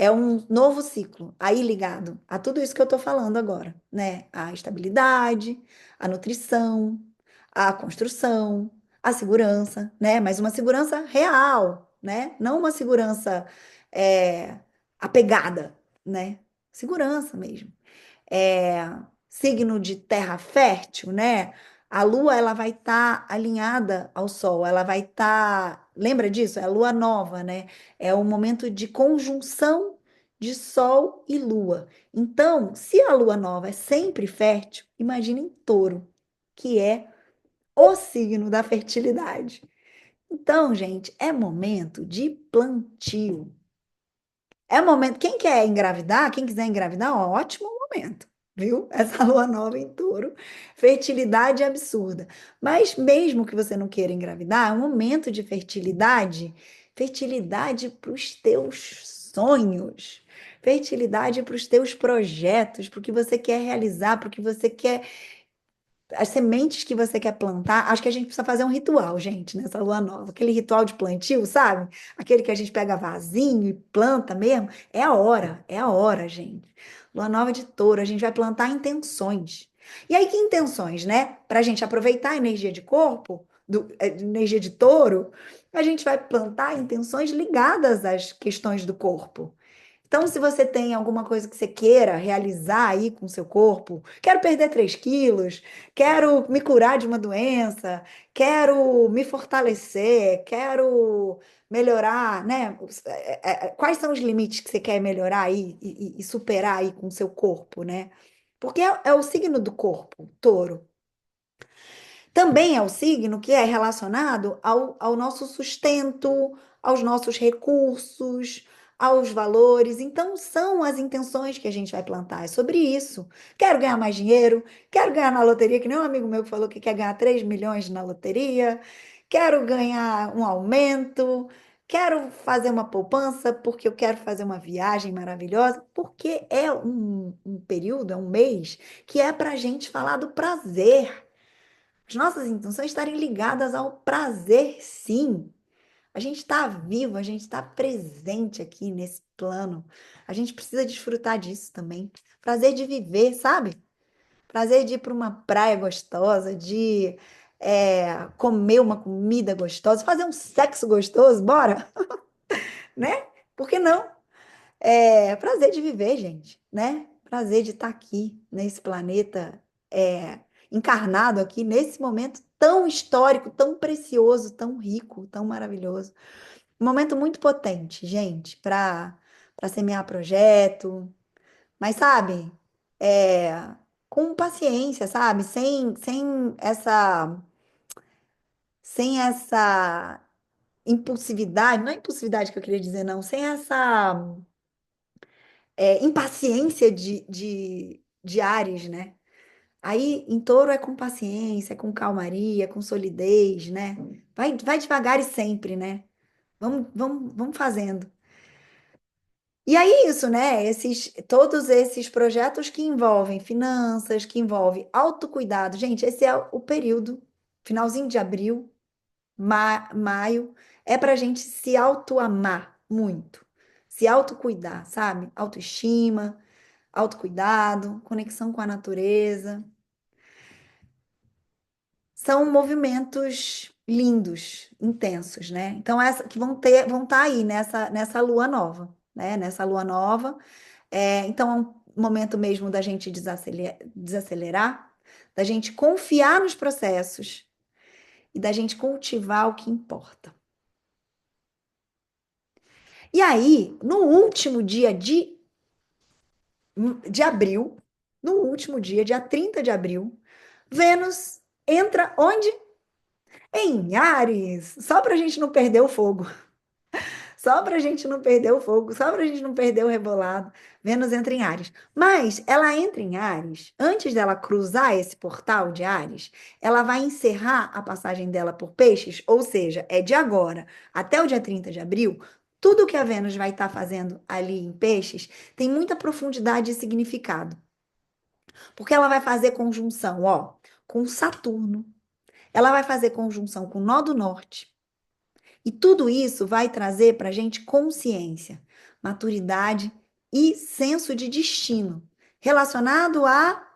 É um novo ciclo, aí ligado a tudo isso que eu estou falando agora, né? A estabilidade, a nutrição, a construção, a segurança, né? Mas uma segurança real, né? Não uma segurança é, apegada, né? Segurança mesmo é, signo de terra fértil, né? A lua ela vai estar alinhada ao sol, ela vai estar, lembra disso? É a lua nova, né? É o momento de conjunção de sol e lua. Então, se a lua nova é sempre fértil, imagine em touro, que é o signo da fertilidade. Então, gente, é momento de plantio. É momento. Quem quer engravidar, quem quiser engravidar, ó, ótimo momento, viu? Essa lua nova em touro, fertilidade absurda. Mas mesmo que você não queira engravidar, é um momento de fertilidade, fertilidade para os teus sonhos. Fertilidade para os teus projetos, para o que você quer realizar, para o que você quer as sementes que você quer plantar, acho que a gente precisa fazer um ritual, gente, nessa lua nova. Aquele ritual de plantio, sabe? Aquele que a gente pega vasinho e planta mesmo. É a hora, gente. Lua nova de touro, a gente vai plantar intenções. E aí, que intenções, né? Para a gente aproveitar a energia de corpo, energia de touro, a gente vai plantar intenções ligadas às questões do corpo. Então, se você tem alguma coisa que você queira realizar aí com o seu corpo, quero perder 3 quilos, quero me curar de uma doença, quero me fortalecer, quero melhorar, né? Quais são os limites que você quer melhorar aí e superar aí com o seu corpo, né? Porque é o signo do corpo, touro. Também é o signo que é relacionado ao nosso sustento, aos nossos recursos, aos valores. Então, são as intenções que a gente vai plantar. É sobre isso. Quero ganhar mais dinheiro, quero ganhar na loteria, que nem um amigo meu que falou que quer ganhar 3 milhões na loteria, quero ganhar um aumento, quero fazer uma poupança, porque eu quero fazer uma viagem maravilhosa, porque é um período, é um mês que é para a gente falar do prazer. As nossas intenções estarem ligadas ao prazer, sim. A gente está vivo, a gente está presente aqui nesse plano. A gente precisa desfrutar disso também. Prazer de viver, sabe? Prazer de ir para uma praia gostosa, de comer uma comida gostosa, fazer um sexo gostoso, bora, né? Por que não? Prazer de viver, gente, né? Prazer de estar aqui nesse planeta, é, encarnado aqui nesse momento tão histórico, tão precioso, tão rico, tão maravilhoso. Um momento muito potente, gente, para semear projeto, mas sabe, é, com paciência, sabe? Sem essa impulsividade, não é impulsividade que eu queria dizer, não, sem essa impaciência de Áries, né? Aí em touro é com paciência, é com calmaria, é com solidez, né? Vai devagar e sempre, né? Vamos fazendo. E aí isso, né? Todos esses projetos que envolvem finanças, que envolvem autocuidado. Gente, esse é o período, finalzinho de abril, maio, é para a gente se autoamar muito, se autocuidar, sabe? Autoestima, autocuidado, conexão com a natureza. São movimentos lindos, intensos, né? Então, essa que vão estar aí nessa lua nova, né? Nessa lua nova. Então, é um momento mesmo da gente desacelerar, da gente confiar nos processos e da gente cultivar o que importa. E aí, no último dia de abril, no último dia, dia 30 de abril, Vênus entra onde? Em Ares, só para a gente não perder o fogo, só para a gente não perder o fogo, só para a gente não perder o rebolado. Vênus entra em Ares. Mas ela entra em Ares, antes dela cruzar esse portal de Ares, ela vai encerrar a passagem dela por Peixes, ou seja, é de agora até o dia 30 de abril. Tudo que a Vênus vai estar fazendo ali em Peixes tem muita profundidade e significado, porque ela vai fazer conjunção, ó, com Saturno, ela vai fazer conjunção com o nó do norte E tudo isso vai trazer para a gente consciência, maturidade e senso de destino relacionado a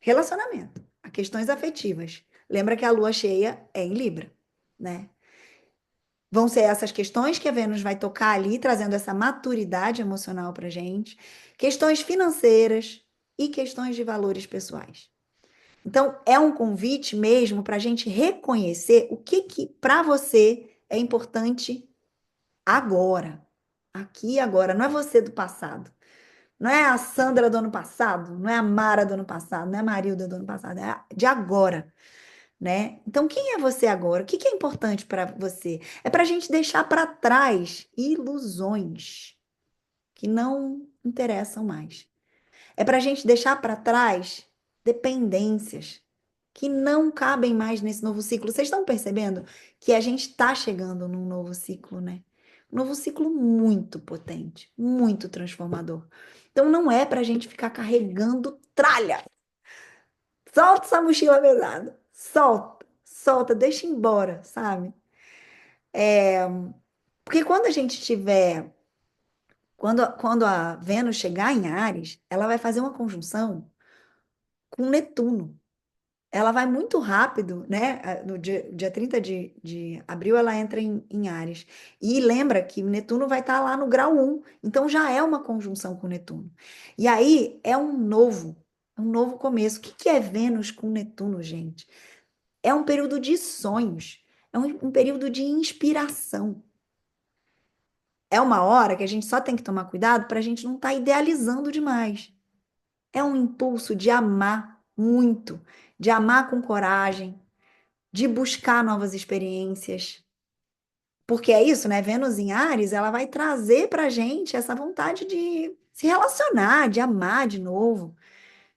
relacionamento, a questões afetivas. Lembra que a lua cheia é em Libra, né? Vão ser essas questões que a Vênus vai tocar ali, trazendo essa maturidade emocional para gente, questões financeiras e questões de valores pessoais. Então, é um convite mesmo para a gente reconhecer o que para você é importante agora, aqui e agora. Não é você do passado. Não é a Sandra do ano passado, não é a Mara do ano passado, não é a Marilda do ano passado, é a de agora, né? Então, quem é você agora? O que que é importante para você? É para a gente deixar para trás ilusões que não interessam mais. É para a gente deixar para trás dependências que não cabem mais nesse novo ciclo. Vocês estão percebendo que a gente está chegando num novo ciclo, né? Um novo ciclo muito potente, muito transformador. Então não é para a gente ficar carregando tralha. Solta essa mochila pesada. Solta, solta, deixa embora, sabe? Porque quando a gente tiver, quando a Vênus chegar em Áries, ela vai fazer uma conjunção com Netuno. Ela vai muito rápido, né? No dia 30 de abril, ela entra em Áries. E lembra que Netuno vai estar lá no grau 1, então já é uma conjunção com Netuno. E aí é um novo começo. O que que é Vênus com Netuno, gente? É um período de sonhos, é um período de inspiração. É uma hora que a gente só tem que tomar cuidado para a gente não estar idealizando demais. É um impulso de amar muito, de amar com coragem, de buscar novas experiências. Porque é isso, né? Vênus em Áries, ela vai trazer pra gente essa vontade de se relacionar, de amar de novo,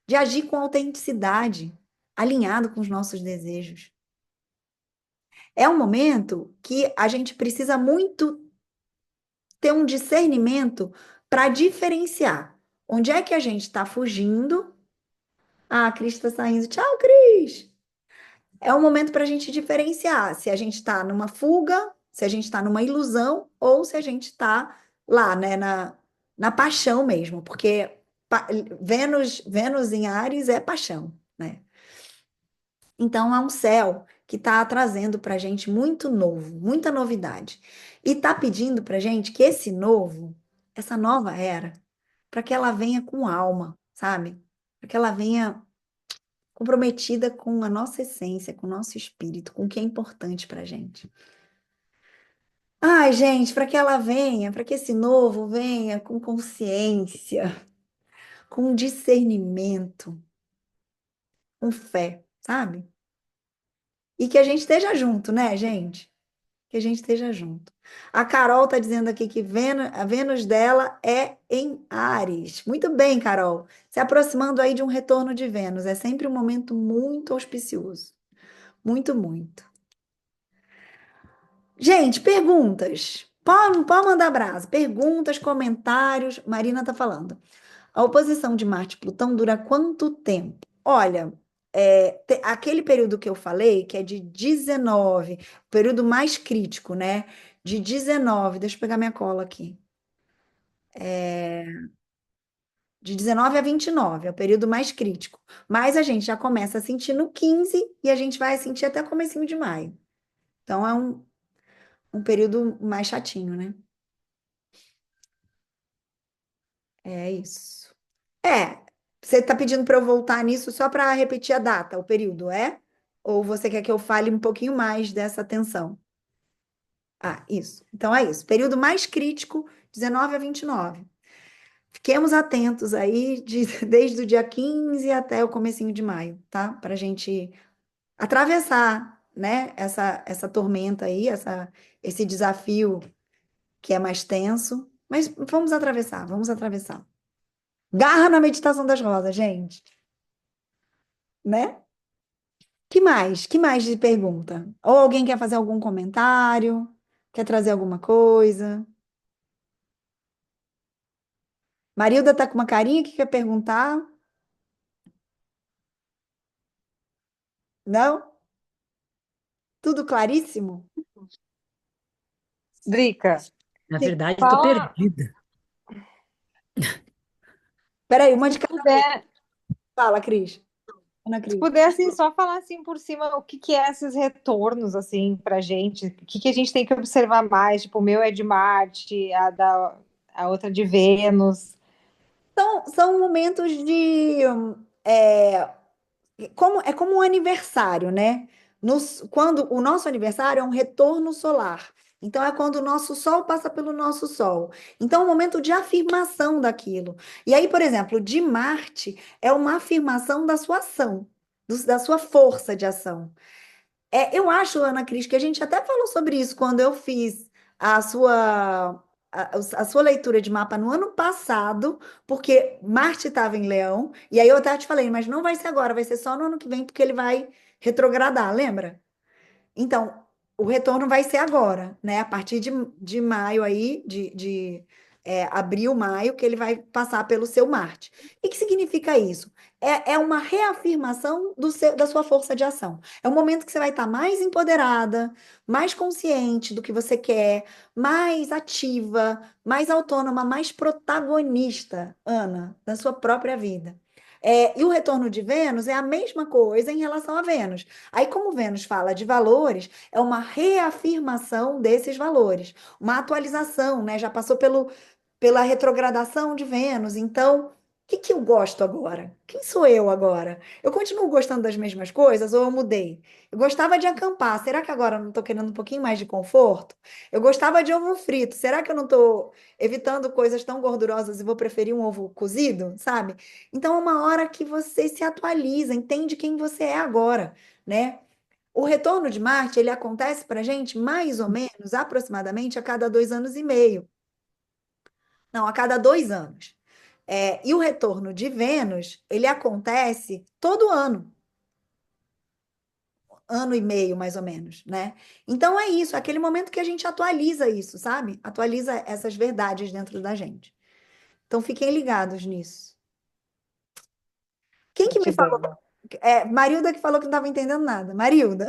de agir com autenticidade, alinhado com os nossos desejos. É um momento que a gente precisa muito ter um discernimento para diferenciar onde é que a gente está fugindo. Ah, a Cris está saindo. Tchau, Cris! É um momento para a gente diferenciar se a gente está numa fuga, se a gente está numa ilusão ou se a gente está lá, né, na paixão mesmo, porque Vênus em Áries é paixão, né? Então é um céu que está trazendo para a gente muito novo, muita novidade. E está pedindo para a gente que esse novo, essa nova era, para que ela venha com alma, sabe? Para que ela venha comprometida com a nossa essência, com o nosso espírito, com o que é importante para a gente. Ai, gente, para que ela venha, para que esse novo venha com consciência, com discernimento, com fé, sabe? E que a gente esteja junto, né, gente? Que a gente esteja junto. A Carol tá dizendo aqui que a Vênus dela é em Áries. Muito bem, Carol. Se aproximando aí de um retorno de Vênus. É sempre um momento muito auspicioso. Muito, muito. Gente, perguntas. Pode mandar brasa. Perguntas, comentários. Marina tá falando. A oposição de Marte e Plutão dura quanto tempo? Olha, aquele período que eu falei, que é de 19, período mais crítico, né? De 19, deixa eu pegar minha cola aqui. De 19 a 29, é o período mais crítico. Mas a gente já começa a sentir no 15 e a gente vai sentir até comecinho de maio. Então é um período mais chatinho, né? É isso. É, você está pedindo para eu voltar nisso só para repetir a data, o período, é? Ou você quer que eu fale um pouquinho mais dessa tensão? Ah, isso. Então é isso. Período mais crítico, 19 a 29. Fiquemos atentos aí desde o dia 15 até o comecinho de maio, tá? Para a gente atravessar, né? Essa tormenta aí, esse desafio que é mais tenso. Mas vamos atravessar, vamos atravessar. Garra na meditação das rosas, gente, né? Que mais? Que mais de pergunta? Ou alguém quer fazer algum comentário? Quer trazer alguma coisa? Marilda tá com uma carinha que quer perguntar? Não? Tudo claríssimo? Drica, Na verdade, eu tô fala, perdida. Peraí, uma se de tu cada vez. puder, Fala, Cris. Ana se Cris. puder assim, só falar assim por cima o que que é esses retornos assim pra gente, o que que a gente tem que observar mais, tipo, o meu é de Marte, a outra de Vênus. São momentos de. é, é como um aniversário, né? Quando o nosso aniversário é um retorno solar. Então, é quando o nosso Sol passa pelo nosso Sol. Então, é um momento de afirmação daquilo. E aí, por exemplo, de Marte é uma afirmação da sua ação, da sua força de ação. Eu acho, Ana Cris, que a gente até falou sobre isso quando eu fiz a sua, a sua leitura de mapa no ano passado, porque Marte estava em Leão, e aí eu até te falei, mas não vai ser agora, vai ser só no ano que vem, porque ele vai retrogradar, lembra? Então, o retorno vai ser agora, né? A partir de maio aí, abril, maio, que ele vai passar pelo seu Marte. E que significa isso? É uma reafirmação da sua força de ação. É um momento que você vai estar mais empoderada, mais consciente do que você quer, mais ativa, mais autônoma, mais protagonista, Ana, da sua própria vida. E o retorno de Vênus é a mesma coisa em relação a Vênus. Aí, como Vênus fala de valores, é uma reafirmação desses valores, uma atualização, né? Já passou pela retrogradação de Vênus. Então, o que que eu gosto agora? Quem sou eu agora? Eu continuo gostando das mesmas coisas ou eu mudei? Eu gostava de acampar. Será que agora eu não estou querendo um pouquinho mais de conforto? Eu gostava de ovo frito. Será que eu não estou evitando coisas tão gordurosas e vou preferir um ovo cozido, sabe? Então, é uma hora que você se atualiza, entende quem você é agora, né? O retorno de Marte, ele acontece para a gente mais ou menos, aproximadamente, a cada 2 anos e meio. Não, a cada 2 anos. E o retorno de Vênus, ele acontece todo ano e meio, mais ou menos, né? Então é isso, é aquele momento que a gente atualiza isso, sabe? Atualiza essas verdades dentro da gente. Então fiquem ligados nisso. Quem que me falou? Gratidão. Marilda que falou que não estava entendendo nada. Marilda.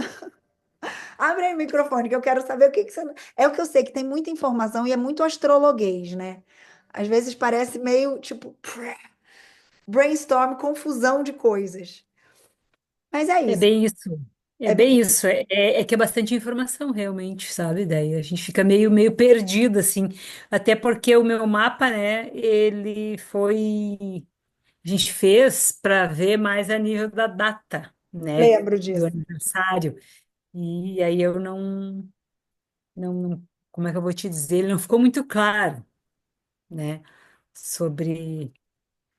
Abre aí o microfone, que eu quero saber o que que você. É o que eu sei, que tem muita informação e é muito astrologuês, né? Às vezes parece meio tipo brainstorm, confusão de coisas. Mas é É isso. bem isso. É É bem bem isso. É que é bastante informação, realmente, sabe? Daí a gente fica meio perdido, assim. Até porque o meu mapa, né? Ele foi. A gente fez para ver mais a nível da data, né? Lembro Do disso. aniversário. E aí eu como é que eu vou te dizer? Ele não ficou muito claro, né? Sobre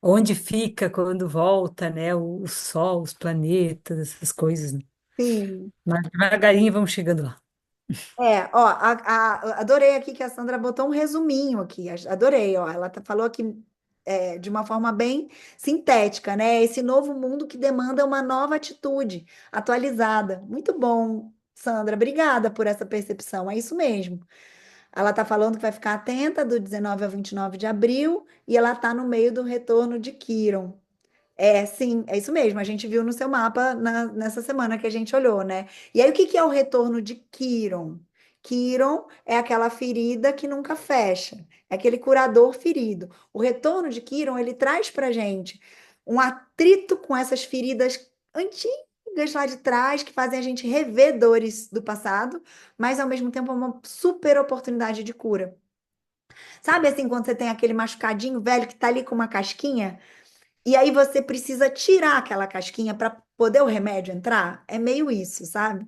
onde fica quando volta, né? O Sol, os planetas, essas coisas, né? Sim. Mas devagarinho vamos chegando lá. Ó, adorei aqui que a Sandra botou um resuminho aqui. Adorei, ó. Ela falou aqui de uma forma bem sintética, né? Esse novo mundo que demanda uma nova atitude atualizada. Muito bom, Sandra. Obrigada por essa percepção. É isso mesmo. Ela está falando que vai ficar atenta do 19 ao 29 de abril e ela está no meio do retorno de Quiron. Sim, é isso mesmo. A gente viu no seu mapa nessa semana que a gente olhou, né? E aí, o que que é o retorno de Quiron? Quiron é aquela ferida que nunca fecha, é aquele curador ferido. O retorno de Quiron, ele traz pra gente um atrito com essas feridas antigas lá de trás, que fazem a gente rever dores do passado, mas ao mesmo tempo é uma super oportunidade de cura. Sabe assim, quando você tem aquele machucadinho velho que tá ali com uma casquinha? E aí você precisa tirar aquela casquinha para poder o remédio entrar. É meio isso, sabe?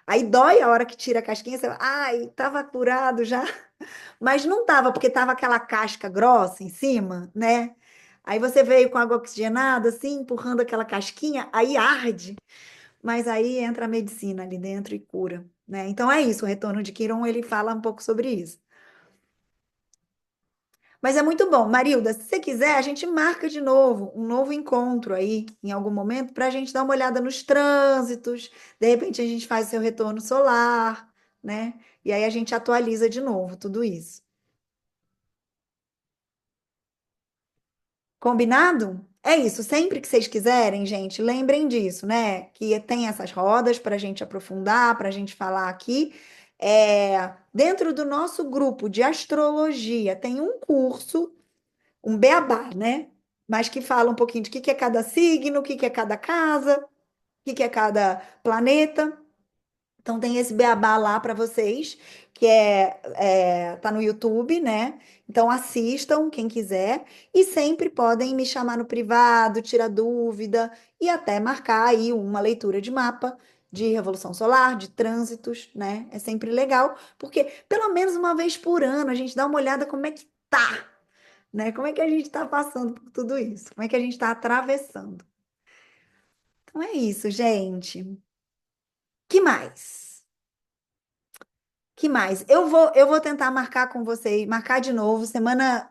Aí dói a hora que tira a casquinha, você fala, ai, tava curado já. Mas não tava, porque tava aquela casca grossa em cima, né? Aí você veio com água oxigenada, assim, empurrando aquela casquinha, aí arde. Mas aí entra a medicina ali dentro e cura, né? Então é isso, o retorno de Quiron, ele fala um pouco sobre isso. Mas é muito bom. Marilda, se você quiser, a gente marca de novo um novo encontro aí, em algum momento, para a gente dar uma olhada nos trânsitos. De repente, a gente faz o seu retorno solar, né? E aí a gente atualiza de novo tudo isso. Combinado? É isso. Sempre que vocês quiserem, gente, lembrem disso, né? Que tem essas rodas para a gente aprofundar, para a gente falar aqui. Dentro do nosso grupo de astrologia tem um curso, um beabá, né? Mas que fala um pouquinho de o que que é cada signo, o que que é cada casa, o que que é cada planeta. Então tem esse beabá lá para vocês, que tá no YouTube, né? Então assistam quem quiser e sempre podem me chamar no privado, tirar dúvida e até marcar aí uma leitura de mapa de revolução solar, de trânsitos, né? É sempre legal, porque pelo menos uma vez por ano a gente dá uma olhada como é que tá, né? Como é que a gente está passando por tudo isso? Como é que a gente está atravessando? Então é isso, gente. Que mais? Que mais? Eu vou tentar marcar com vocês, marcar de novo semana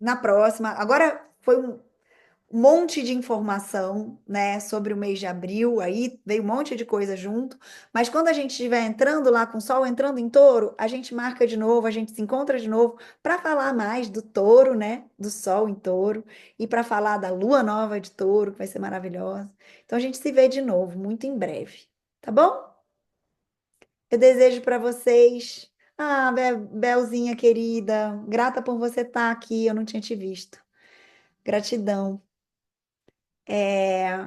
na próxima. Agora foi um monte de informação, né, sobre o mês de abril, aí veio um monte de coisa junto, mas quando a gente estiver entrando lá com o sol entrando em touro, a gente marca de novo, a gente se encontra de novo para falar mais do touro, né, do sol em touro e para falar da lua nova de touro, que vai ser maravilhosa. Então a gente se vê de novo muito em breve, tá bom? Eu desejo para vocês. Ah, Belzinha querida, grata por você estar aqui, eu não tinha te visto. Gratidão.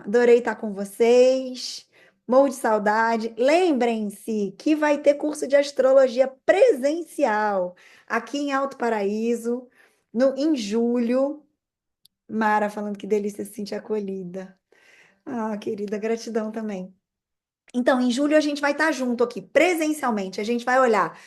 Adorei estar com vocês. Morro de saudade. Lembrem-se que vai ter curso de astrologia presencial aqui em Alto Paraíso, em julho. Mara falando que delícia se sentir acolhida. Ah, querida, gratidão também. Então, em julho a gente vai estar junto aqui, presencialmente. A gente vai olhar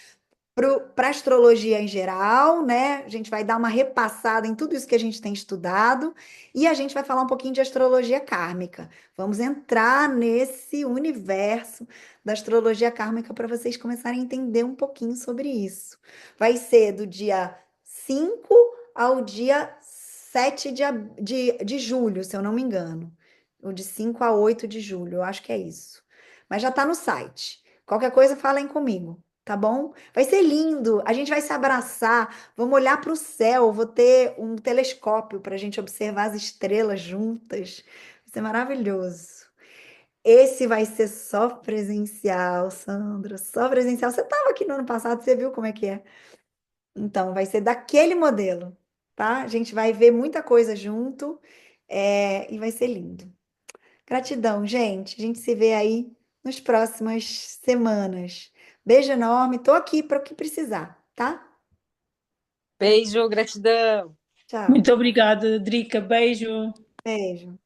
para astrologia em geral, né? A gente vai dar uma repassada em tudo isso que a gente tem estudado e a gente vai falar um pouquinho de astrologia kármica. Vamos entrar nesse universo da astrologia kármica para vocês começarem a entender um pouquinho sobre isso. Vai ser do dia 5 ao dia 7 de julho, se eu não me engano. O de 5 a 8 de julho, eu acho que é isso. Mas já está no site. Qualquer coisa, falem comigo, tá bom? Vai ser lindo, a gente vai se abraçar, vamos olhar para o céu, vou ter um telescópio para a gente observar as estrelas juntas. Vai ser maravilhoso. Esse vai ser só presencial, Sandra, só presencial. Você estava aqui no ano passado, você viu como é que é. Então, vai ser daquele modelo, tá? A gente vai ver muita coisa junto, e vai ser lindo. Gratidão, gente. A gente se vê aí nas próximas semanas. Beijo enorme. Tô aqui para o que precisar, tá? Beijo, gratidão. Tchau. Muito obrigada, Drica. Beijo. Beijo.